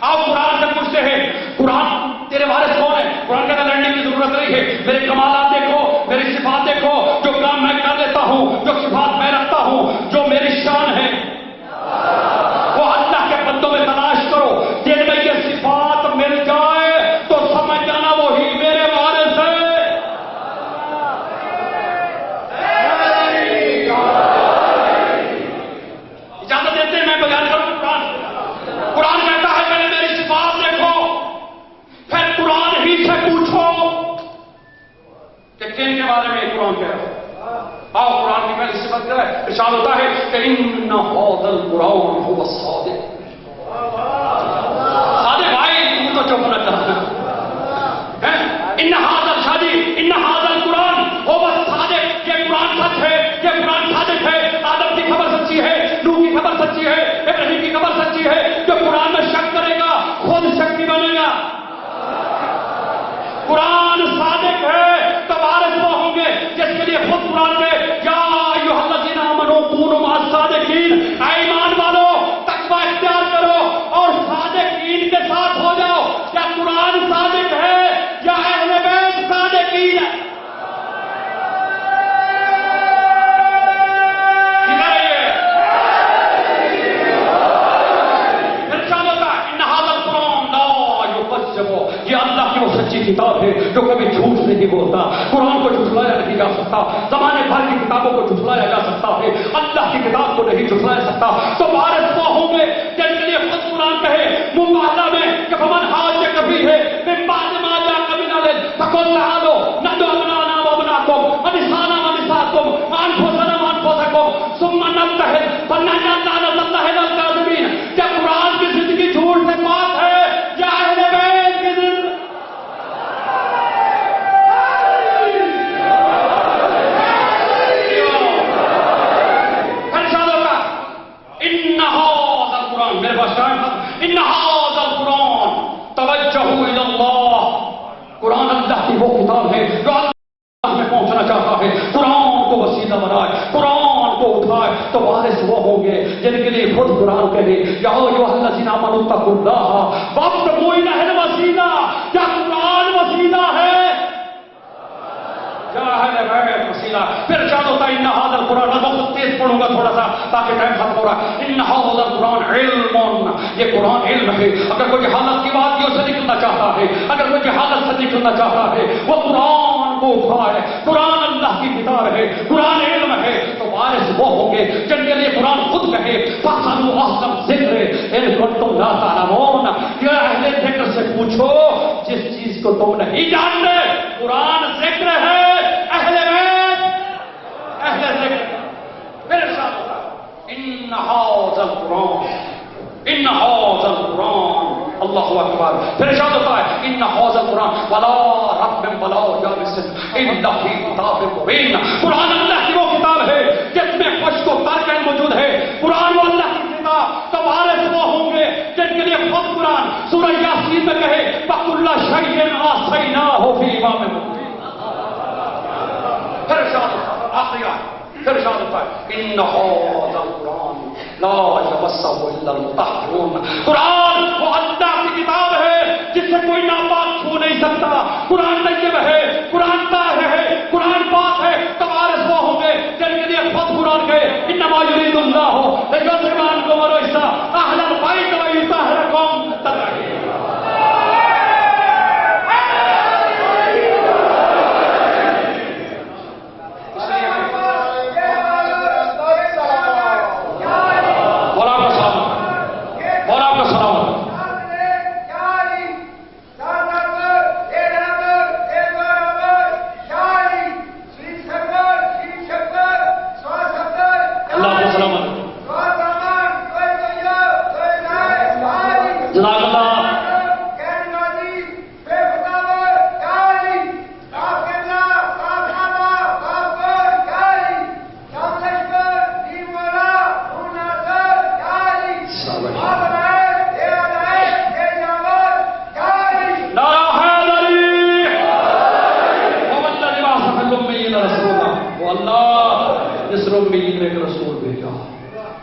آپ قرآن سے پوچھتے ہیں قرآن تیرے وارث کون ہے, قرآن کہتا لڑنے کی ضرورت نہیں ہے. میرے کمالات دیکھو, میری صفات دیکھو, جو کام میں کر لیتا ہوں, جو صفات میں رکھتا ہوں, جو میری شان ہے, وہ اللہ کے بندوں میں تلاش کرو. جن میں یہ صفات مل جائے تو سمجھ جانا وہی میرے وارث ہے. اجازت دیتے ہیں میں بیان کروں. قرآن کہتا ہے پہلے میری صفات دیکھو, پھر قرآن ہی سے پوچھو کہ کن کے بارے میں قرآن کہہ رہا ہے. آؤ قرآن کی پہلی صفت کیا ہے؟ ارشاد ہوتا ہے کہ ان ھذا القرآن هو الصادق. صادق بھائی تم تو چپ نہ کرنا. ان ھذا شادی ان ھذا القرآن هو الصادق. یہ قرآن سچ ہے, یہ قرآن صادق ہے. آدم کی خبر سچی ہے, نوح کی خبر سچی ہے, ابراہیم کی خبر سچی ہے. جو قرآن میں شک کرے گا خود شکی بنے گا. قرآن صادق ہے تو وارث وہ ہوں گے جس کے لیے خود قرآن میں یا ایھا الذین آمنوا کونوا مع الصادقین, ایمان والو تقوی اختیار کرو اور ہوتا. قرآن کو جھٹلایا نہیں جا سکتا. زمانے بھر کی کتابوں کو جھٹلایا جا سکتا ہے, اللہ کی کتاب کو نہیں جھٹلایا سکتا. تو وارث وہ ہوں گے جن کے لیے خود قرآن کہے مباہلہ میں کہ فمن حاج کبھی ہے من بعد ما جاءک من العلم فقل تعالوا ندعو ابناءنا وابناءکم ونساءنا ونساءکم وانفسنا وانفسکم ثم نبتہل فنجعل لعنۃ اللہ علی الکاذبین. کیا قرآن کی زندگی جھوٹ سے پاک ہے یا اہل بیت کی زندگی؟ ان هذا القرآن میرے پاس ٹائم تھا. ان هذا القرآن توجہوا الی اللہ. قرآن اللہ کی وہ کتاب ہے جو اللہ میں پہنچنا چاہتا ہے. قرآن کو وسیلہ بنائے, قرآن کو اٹھائے. تو وارث وہ ہوں گے جن کے لیے خود قرآن کہے یا ایھا الذین آمنوا اتقوا اللہ وابتغوا الیہ الوسیلہ. کیا قرآن وسیلہ ہے؟ وسیلہ. پھر ارشاد ہوتا ہے ان هذا القرآن. میں بہت تیز پڑھوں گا تھوڑا سا تاکہ ٹائم ختم ہو رہا ہے. ان هذا القرآن علم. یہ قرآن علم ہے. اگر کوئی جہالت کی وادیوں سے نکلنا چاہتا ہے, اگر کوئی جہالت سے نکلنا چاہتا ہے, وہ قرآن کو اٹھائے. قرآن اللہ کی کتاب ہے, قرآن علم ہے. تو وارث وہ ہوں گے جن کے لیے قرآن خود کہے فاسألوا اہل الذکر ان کنتم لا تعلمون. یا اہل ذکر سے پوچھو جس چیز کو تم نہیں جانتے. قرآن ذکر ہے, اہل بیت اہل ذکر. پھر ارشاد ہوتا ان هذا القرآن ان هذا القرآن اللہ اکبر. پھر ارشاد ہوتا ہے ان هذا القرآن ولا رب ولا یابس الا فی کتاب مبین. قرآن اللہ کی وہ کتاب ہے جس میں خشک و تر کا موجود ہے. قرآن وہ اللہ کی کتاب. تو وارث وہ ہوں گے جن کے لیے خود قرآن سورہ یاسین میں کہے وَكُلَّ شَيْءٍ أَحْصَيْنَاهُ فِی إِمَامٍ مُبِین. پھر ارشاد ہوتا ہے آخری آیت. پھر ارشاد ہوتا ہے ان هذا القرآن لا یمسہ الا المطہرون. قرآن وہ اللہ کی کتاب ہے جس سے کوئی ناپاک چھو نہیں سکتا. قرآن طیب ہے, قرآن طاہر ہے, قرآن پاک ہے. تو وارث وہ ہوں گے جن کے لیے خود قرآن کہے انما یرید اللہ لیذھب عنکم الرجس اہل البیت ویطہرکم تطہیرا.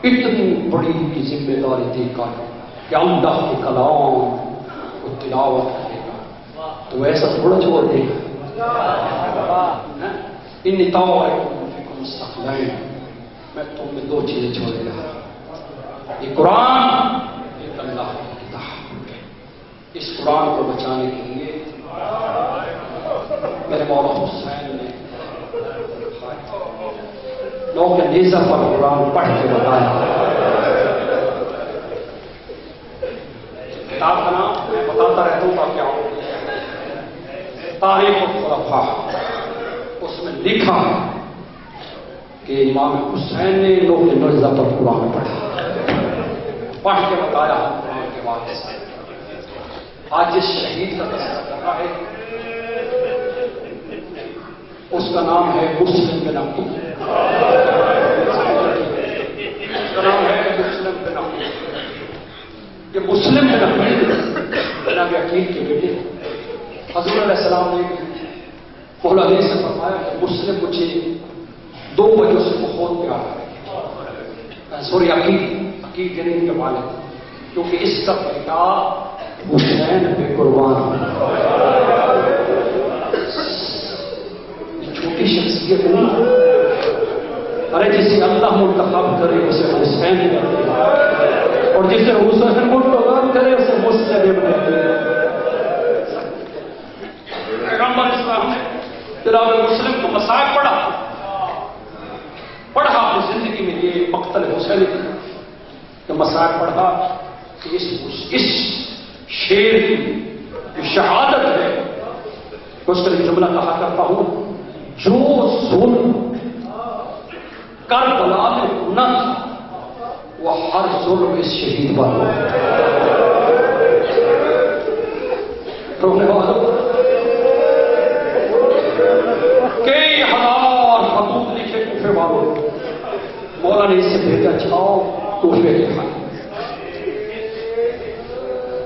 اتنی بڑی کی ذمہ داری تھی کہ اللہ کے کلام کو تلاوت کرے گا. تو ایسا تھوڑا چھوڑ دے گا. ان میں تم میں دو چیزیں چھوڑے گا, یہ قرآن, ایک اللہ کی کتاب. اس قرآن کو بچانے کے لیے میرے مولا حسین نے لوگ کے نیزہ پر قرآن پڑھ کے بتایا. کتاب کا نام میں بتاتا رہتا ہوں کیا ہو تاریخ الخلفاء. اس میں لکھا کہ امام حسین نے لوگ کے نیزہ پر قرآن پڑھا, پڑھ کے بتایا قرآن کے واقعے سے. آج جس شہید کا تذکرہ کر رہا ہے اس کا نام ہے مسلم بن عقیل. اس کا نام ہے مسلم بن عقیل. یہ مسلم بن عقیل جناب عقیل کے بیٹے. حضور علیہ السلام نے مولا علی سے فرمایا کہ مسلم مجھے دو وجہ سے بہت پیار ہے. سوری عقیل جنین کے والد, کیونکہ اس کا بیٹا حسین پہ قربان ہو. چھوٹی شخصیت نہیں, ارے جسے اللہ منتخب کرے اسے حسین کہتے ہیں, اور جسے حسین منتخب کرے اسے مسلم کہتے ہیں. پیغمبر اسلام نے جناب مسلم کو مصائب پڑھا اپنی زندگی میں یہ مقتل حسین کا مصائب پڑھا کہ اس شیر کی شہادت ہے. اس کا جملہ کہا کرتا ہوں، جو ظلم کربلا میں نہ تھا وہ ہر ظلم اس شہید پر ہو. رونے والوں کئی ہزار خطوط لکھے کوفے والوں، مولا نے اس سے بھیجا چھاؤ کوفے کے کھائے.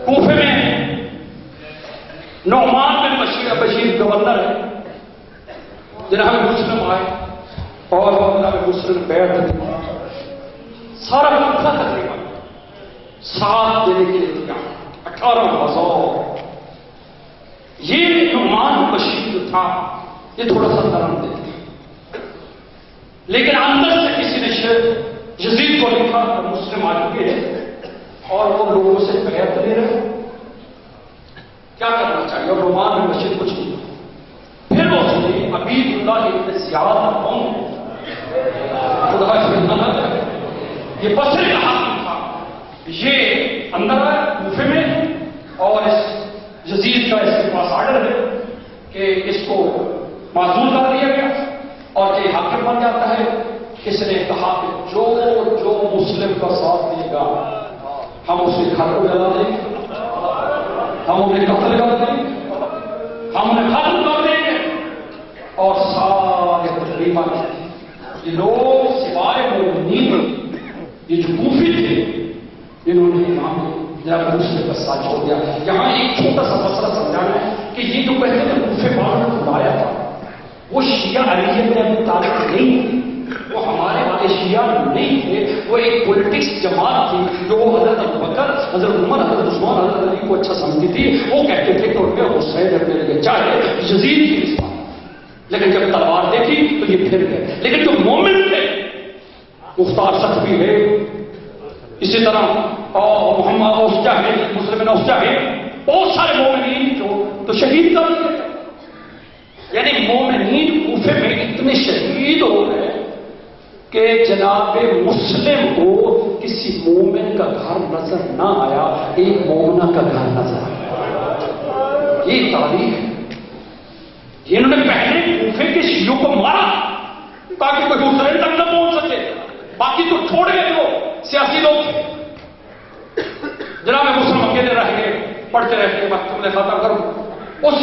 کوفے میں نعمان بن بشیر گورنر ہے. جناب مسلم آئے اور جناب مسلم بیٹھ سارا کوفہ تقریباً ساتھ دینے کے لیے دیا 18,000. یہ نعمان بشیر جو تھا یہ تھوڑا سا نرم دے، لیکن اندر سے کسی نے یزید کو لکھا مسلم آ چکے ہیں اور وہ لوگوں سے بیعت لے رہے کیا کرنا چاہیے. اور نعمان بن بشیر کچھ نہیں. پھر وہ سنی عبید اللہ ابن زیاد قوم خدا یہ بصرے کا حاکم تھا. یہ اندر ہے کوفے میں اور اس یزید کا اس کے پاس آرڈر ہے کہ اس کو معزول کر دیا گیا اور یہ حاکم بن جاتا ہے. کس نے کہا کہ جو مسلم کا ساتھ دے گا ہم اسے گھر کو جلا دیں گے، ہم انہیں قتل کر دیں گے، ہم انہیں ختم کر دیں گے. اور سارے تقریباً یہ لوگ سوائے مومنین یہ جو کوفی تھے انہوں نے جناب مسلم کا ساتھ چھوڑ دیا. یہاں ایک چھوٹا سا مسئلہ سمجھانا ہے کہ یہ جو کہتے ہیں کوفے والوں نے بلایا تھا وہ شیعہ علی بن ابی طالب نہیں تھے، وہ ہمارے والے شیعہ نہیں تھے. وہ ایک پولیٹکس جماعت تھی جو حضرت ابوبکر، حضرت عمر، حضرت عثمان، حضرت علی کو اچھا سمجھتی تھی. وہ کہتے تھے کہ ان میں حسین اپنے لیے چاہے یزید کی نسبت، لیکن جب تلوار دیکھی تو یہ پھر گئے. لیکن جو مومن تھے مختار سخفی ہے، اسی طرح محمد مسلم بہت سارے مومنین جو تو شہید کر دیے. یعنی مومنین کوفے میں اتنے شہید ہو گئے کہ جناب مسلم کو کسی مومن کا گھر نظر نہ آیا، ایک مومنہ کا گھر نظر آیا. یہ تاریخ ہے. انہوں نے پہلے کوفے کے شیعوں کو مارا تاکہ کوئی حسین تک نہ پہنچ سکے، باقی تو چھوڑ گئے جو سیاسی لوگ تھے. جناب مسلم اکیلے رہ گئے، پڑھتے رہتے وقت تم نے ختم کرو. اس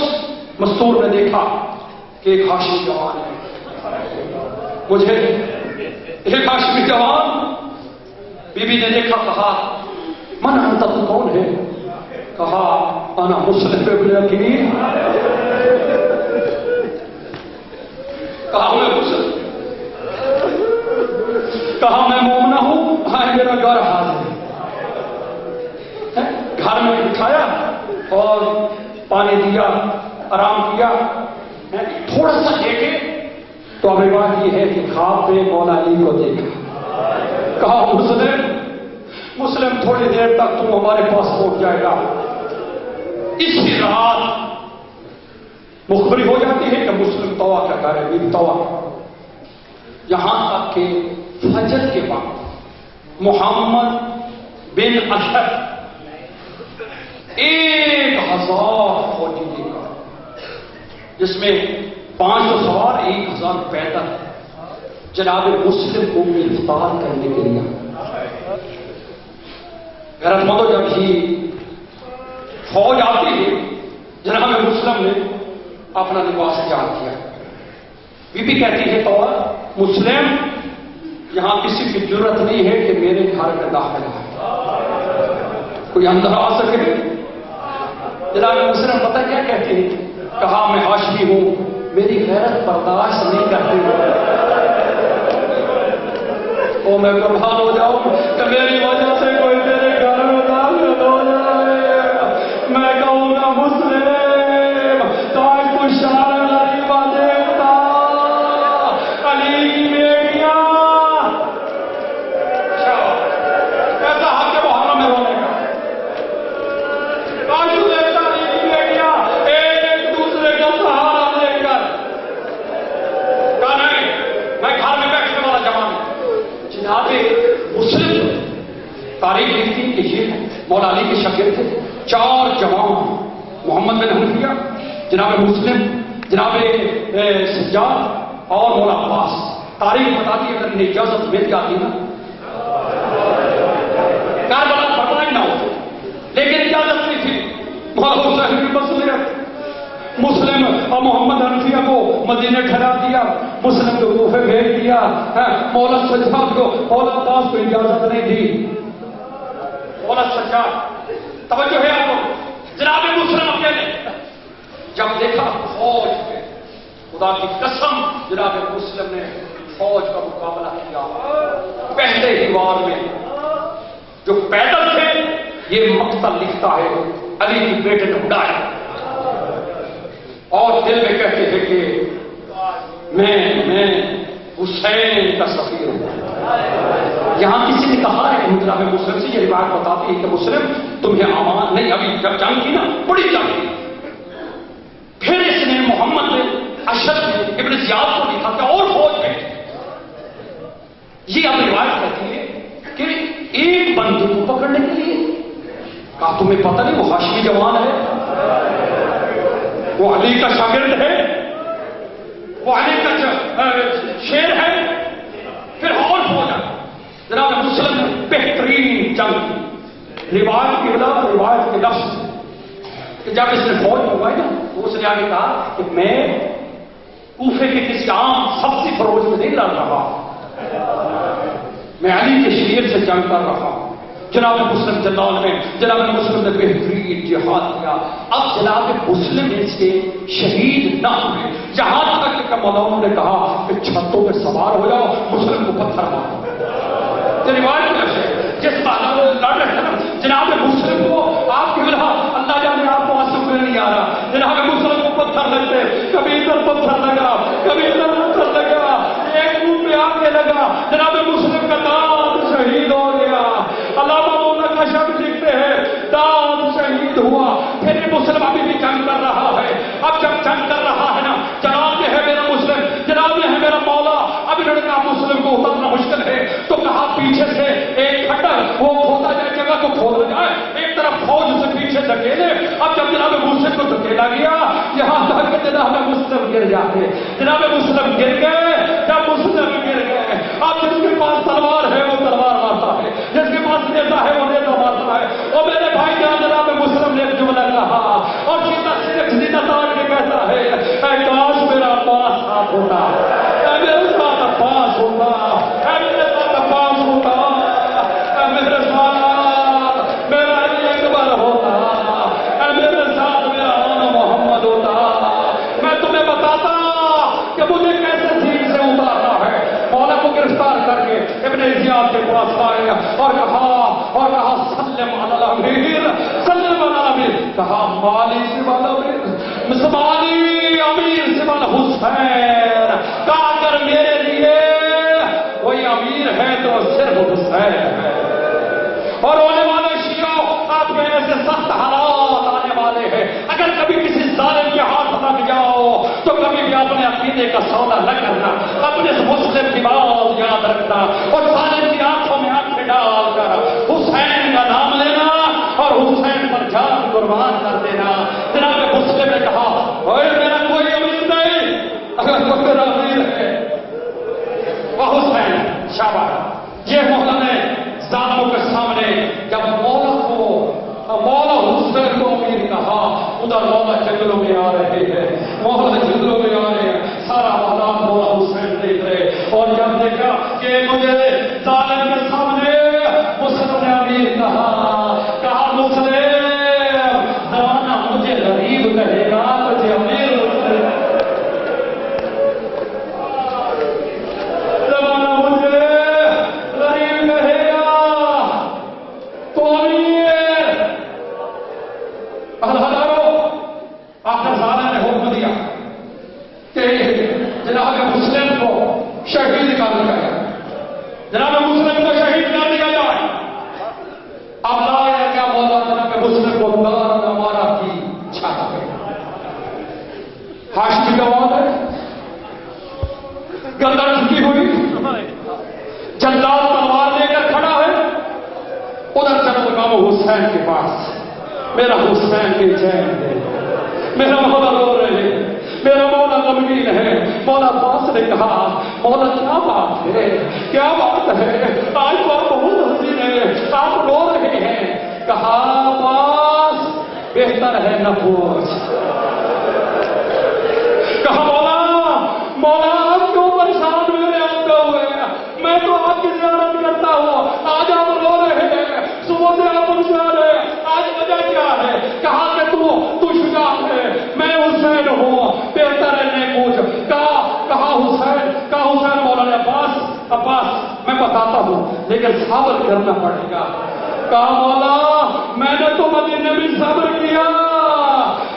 مستور نے دیکھا کہ ایک ہاشمی جوان ہے، مجھے ایک ہاشمی جوان. بی بی نے دیکھا، کہا من انت، کون ہے؟ کہا انا مسلم ابن عقیل. کہا میں مسلم، کہا میں مومنہ ہوں، ہاں میرا گھر حاضر ہے. گھر میں بٹھایا اور پانی دیا، آرام کیا. تھوڑا سا دیکھے تو اب بات یہ ہے کہ خواب پہ مولا علی کو دیکھا. کہا مسلم تھوڑی دیر تک تم ہمارے پاس پہنچ جائے گا. اسی رات مخبری ہو جاتی ہے کہ مسلم طوا کا گھر ہے، بی طوا. یہاں تک کہ فجر کے بعد محمد بن اشد 1000 فوجی لے کر، جس میں 500 سوار 1000 پیدل جناب مسلم کو گرفتار کرنے کے لیے. غیرت مندوں جب ہی فوج آتی ہے جناب مسلم نے اپنا لباس جان کیا. بی بی کہتی ہے تو مسلم یہاں کسی کی ضرورت نہیں ہے کہ میرے گھر میں داخل آئے، کوئی اندر آ سکے. جناب مسلم پتہ کیا کہتے ہیں؟ کہا میں ہاشمی ہوں، میری غیرت برداشت نہیں کرتی تو میں قربان ہو جاؤں کہ میری وجہ سے کوئی میرے گھر میں داخل ہو جائے. میں کہوں گا مسلم تاج کو شان علی دیکھتا علی کی بیٹیاں. ایسا حق ہے محرم میں رونے کا. تاج دیکھتا علی کی بیٹیاں ایک دوسرے کا سہارا دے کر مولا علی کے شاگرد تھے. 4 جوان محمد بن حنفیہ, جناب مسلم, جناب سجاد اور مولا عباس. تاریخ بتاتی ہے اگر انہیں اجازت مل جاتی نا کاربلا پڑھنا ہی نہ ہو, لیکن اجازت نہیں تھی. مولا حسین کی مصلحت, مسلم اور محمد حنفیہ کو مدینے ٹھہرا دیا, مسلم کو کوفے بھیج دیا. مولا سجاد کو, مولا عباس کو اجازت نہیں دی. مولا سجاد توجہ ہے آپ کو, جناب مسلم اکیلے جب دیکھا فوج میں, خدا کی قسم جناب مسلم نے فوج کا مقابلہ کیا. پہلے ہی وار میں جو پیدل تھے یہ مقتل لکھتا ہے علی کی بیٹے نے اڑایا, اور دل میں کہتے ہیں کہ میں حسین کا سفیر ہوں. یہاں کسی نے کہا ہے کہ جناب مسلم سے یہ روایت بتاتی ہے کہ مسلم تمہیں امان نہیں, ابھی جب جنگ کی نا بڑی جنگ کی, پھر اس نے محمد اشد ابن زیاد کو لکھا تھا اور فوج میں. یہ اب روایت کہتی ہے کہ ایک بندے کو پکڑنے کے لیے کہا تمہیں پتہ نہیں وہ ہاشمی جوان ہے, وہ علی کا شاگرد ہے, وہ علی کا شیر ہے. پھر اور فوج ہے. جناب مسلم نے بہترین جنگ کی. روایت کی بنا روایت کے لفظ کہ جب اس نے فوج منگوائی نا تو اس نے آگے کہا کہ میں کوفے کے کسی عام سبزی فروش میں نہیں لڑ رہا, میں علی کے شیر سے جنگ کر رہا ہوں. جناب مسلم جلال میں جناب مسلم نے بہترین جہاد کیا. اب جناب مسلم اس کے شہید نہ ہوئے, جہاں تک کہ مولانا نے کہا کہ چھتوں پہ سوار ہو جاؤ, مسلم کو پتھر مارو. جس بات لڑ رہے ہیں جناب مسلم کو آپ کی بلا اللہ جانے آپ کو آنسو میں نہیں آ رہا. جناب مسلم کو پتھر لگتے, کبھی ادھر پتھر لگا, کبھی ادھر پتھر لگا, ایک منہ پہ آ کے لگا. جناب مسلم کا دانت شہید ہو گیا. علامہ مولانا کا شب لکھتے ہیں دانت شہید ہوا. پھر بھی مسلم ابھی بھی جنگ کر رہا ہے. اب جب جنگ کر رہا ہے نا, جناب یہ ہے میرا مسلم, جناب یہ ہے میرا مولا. ابھی لڑکا مسلم کو اترنا مشکل ہے تو کہا پیچھے سے ایک کھٹر وہ کھودا جائے, جگہ کو کھودا جائے, ایک طرف فوج سے پیچھے دھکیلے. اب جب جناب مسلم کو دھکیلا گیا یہاں تک کہ جناب مسلم گر جاتے. جناب مسلم گر گئے. جب مسلم گر گئے اب جس کے پاس تلوار ہے وہ تلوار مارتا ہے, جس کے پاس نیزا ہے وہ نیزا مارتا ہے. اور میرے بھائی جان جناب مسلم نے ایک جملہ کہا اور سیدھا تاڑ کے کہتا ہے اے کاش میرا پاس ساتھ ہوتا, اے میرے ساتھ پاس ہوتا, اے میرے ساتھ پاس ہوتا, اے میرے ساتھ میرا علی اکبر ہوتا, اے میرے ساتھ میرا آنا محمد ہوتا. میں تمہیں بتاتا کہ مجھے کیسے سین سے اتارنا ہے. مولا کو گرفتار کر کے ابن زیاد کے پاس آئے اور کہا سلم علی الامیر, سلم علی الامیر. کہا مالی سے والا مسلمانی امیر سے والا حسین. کہا اگر میرے لیے کوئی امیر ہے تو صرف حسین ہے. اور ہونے والے شیعوں آپ کے ایسے سخت حالات آنے والے ہیں, اگر کبھی کسی ظالم کے ہاتھ لگ جاؤ تو کبھی بھی اپنے عقیدے کا سودا نہ کرنا, اپنے مسلم کی بات یاد رکھنا اور ظالم کی آنکھوں میں آنکھیں ڈال کر حسین کا نام لینا اور حسین پر جان قربان کر دینا. جناب مسلم نے کہا اوے میرا کوئی امیر نہیں, اگر کوئی میرا امیر ہے وہ حسین. شاباش. یہ مولا نے ظالموں کے سامنے جب مولا حسین کو امیر کہا, ادھر مولا جنگلوں میں آ رہے ہیں, مولا جنگلوں میں آ رہے ہیں, سارا حالات مولا حسین دیکھ رہے. اور جب دیکھا کہ مجھے ظالم کے سامنے مسلم نے امیر کہا مسلم زمانہ مجھے غریب کہے گا, مجھے امیر زمانہ مجھے غریب کہے گا تو امیر. آخر ظالم نے حکم دیا کہ جناب مسلم کو شہید کر دیا جائے, جناب مسلم کو شہید کر دیا جائے. اب لایا کیا مولا جناب مسلم کو ہمارا کی چھاتا ہے. ہاشمی جواب ہے, گردن جھکی ہوئی, جلال تلوار لے کر کھڑا ہے, ادھر جب مقابلہ ہوں حسین کے پاس، میرا حسین کے چین دے، میرا مولا رو رہے ہیں، میرا مولا غمگین ہے۔ مولا عباس نے کہا مولا کیا بات ہے، کیا بات ہے، آج تو آپ بہت حسین ہیں، آپ رو رہے ہیں۔ کہا عباس بہتر ہے نہ پوچھ۔ کہا مولا آپ کیوں پریشان میرے آپ کا ہوئے، میں تو آپ کی زیارت کرتا ہوں، آج آپ رو رہے ہیں، صبح سے آپ پریشان ہیں، آج وجہ کیا ہے؟ کہا کہ تو شجاع ہے، میں حسین ہوں، بہتر ہے نہیں پوچھ۔ کہا حسین مولا نے عباس میں بتاتا ہوں لیکن صبر کرنا پڑے گا۔ کہا مولا میں نے تو مدینے میں صبر کیا،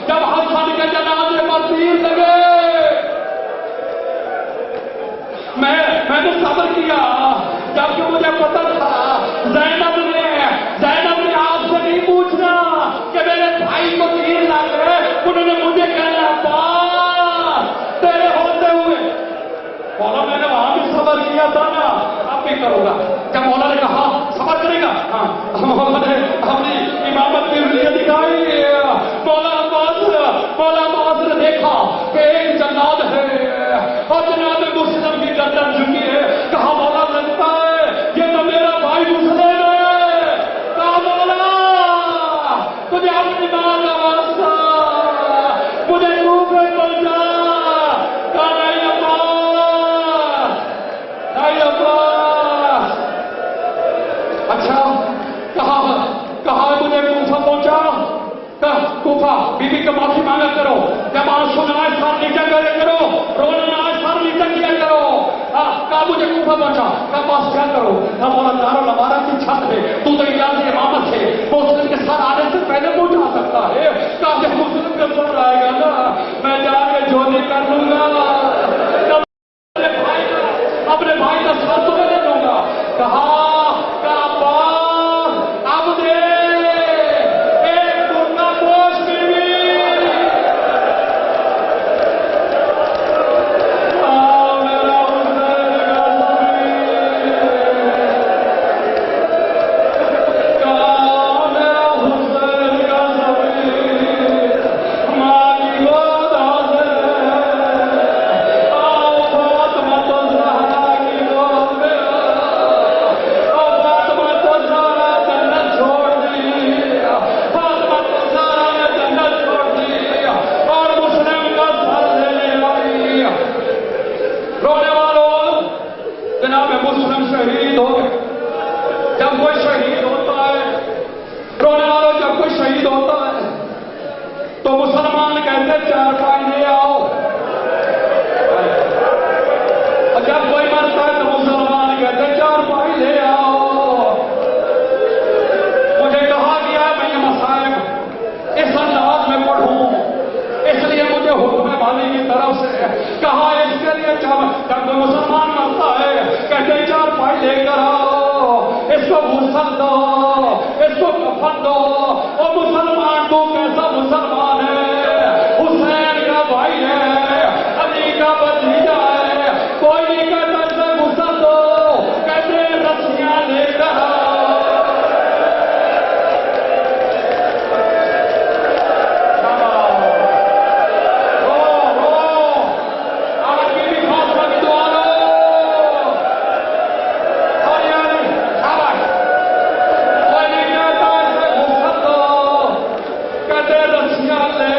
جب حسن کے جنازے پر تیر لگے میں نے صبر کیا، جبکہ مجھے پتہ تھا زینب نے آپ سے نہیں پوچھنا کہ میرے بھائی کو تیر لگ گئے، انہوں نے مجھے کہنا عباس تیرے ہوتے ہوئے۔ مولا میں نے وہاں بھی صبر کیا تھا نا، اب بھی کروں گا۔ جب مولا نے کہا صبر کرے گا، مولا نے اپنی امامت کی ولیت دکھائی۔ مولا عباس نے دیکھا کہ ایک جنات ہے اور جناب مسلم کی گردن جھکی ہے۔ کہا مولا لگتا ہے یہ تو میرا بھائی مسلم ہے۔ کہا مولا تجھے اپنی ماں کا واسطہ مجھے کوفے پر جا۔ کہا نہیں عباس۔ اچھا کہا مجھے کوفہ پہنچا، کوفہ بی بی کا معافی مانگا کرو، جب آنسو نہ سر نیچے کرے کرو، رونا نہ سر نیچے کیا کرو۔ کہا مجھے کوفہ پہنچا، کہا پاس کیا کرو؟ کہا مولا دارالامارہ کی چھت ہے، تو اجازت امامت ہے، مسلم کے سر آنے سے پہلے پہنچا سکتا ہے۔ کہا جب مسلم کے سر آئے گا نا میں جا کے جولی کر لوں گا، اپنے بھائی کا سر تو میں دے دوں گا۔ کہا اب دے ایک ٹوٹا گوشت بیوی۔ میرا حسین کا ضمیر، میرا حسین کا ضمیر، ماں کی گود حاضر ہے، آؤ فاطمہ تو زہرا کی گود میں، آؤ فاطمہ تو زہرا جنت چھوڑ دی، فاطمہ تو زہرا نے جنت چھوڑ دی اور مسلم کا سر لینے آئی۔ رونے والوں جناب مسلم شہید ہو گئے۔ جب کوئی شہید ہوتا ہے، رونے والوں جب کوئی شہید ہوتا ہے تو مسلمان کہتے چار پائی لے آؤ، اور جب کوئی مرتا ہے تو مسلمان کہتے چار پائی لے آؤ۔ مجھے کہا گیا میں یہ مصائب اس انداز میں پڑھوں، اس لیے مجھے حکم والی کی طرف سے کہا اس کے لیے جب کوئی مسلمان مرتا ہے کہتے چار پائی لے کر آؤ، اس کو غسل دو، اس کو کفن دو۔ اور مسلمان تو کیسا مسلمان ہے، حسین کا بھائی ہے، علی کا بھتیجا ہے، کوئی نہیں کہتا اسے غسل دو، کہتے رسیاں لے کر آؤ۔ رسیاں لے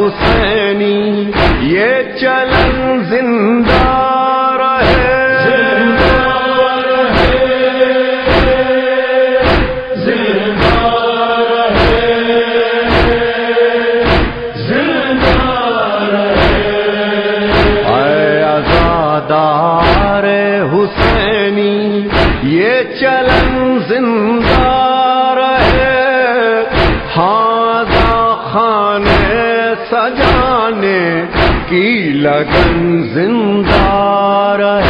حسینی یہ چلن زندہ رہے دار حسینی یہ چلن زندہ رہے ہاذا خانے سجانے کی لگن زندہ رہے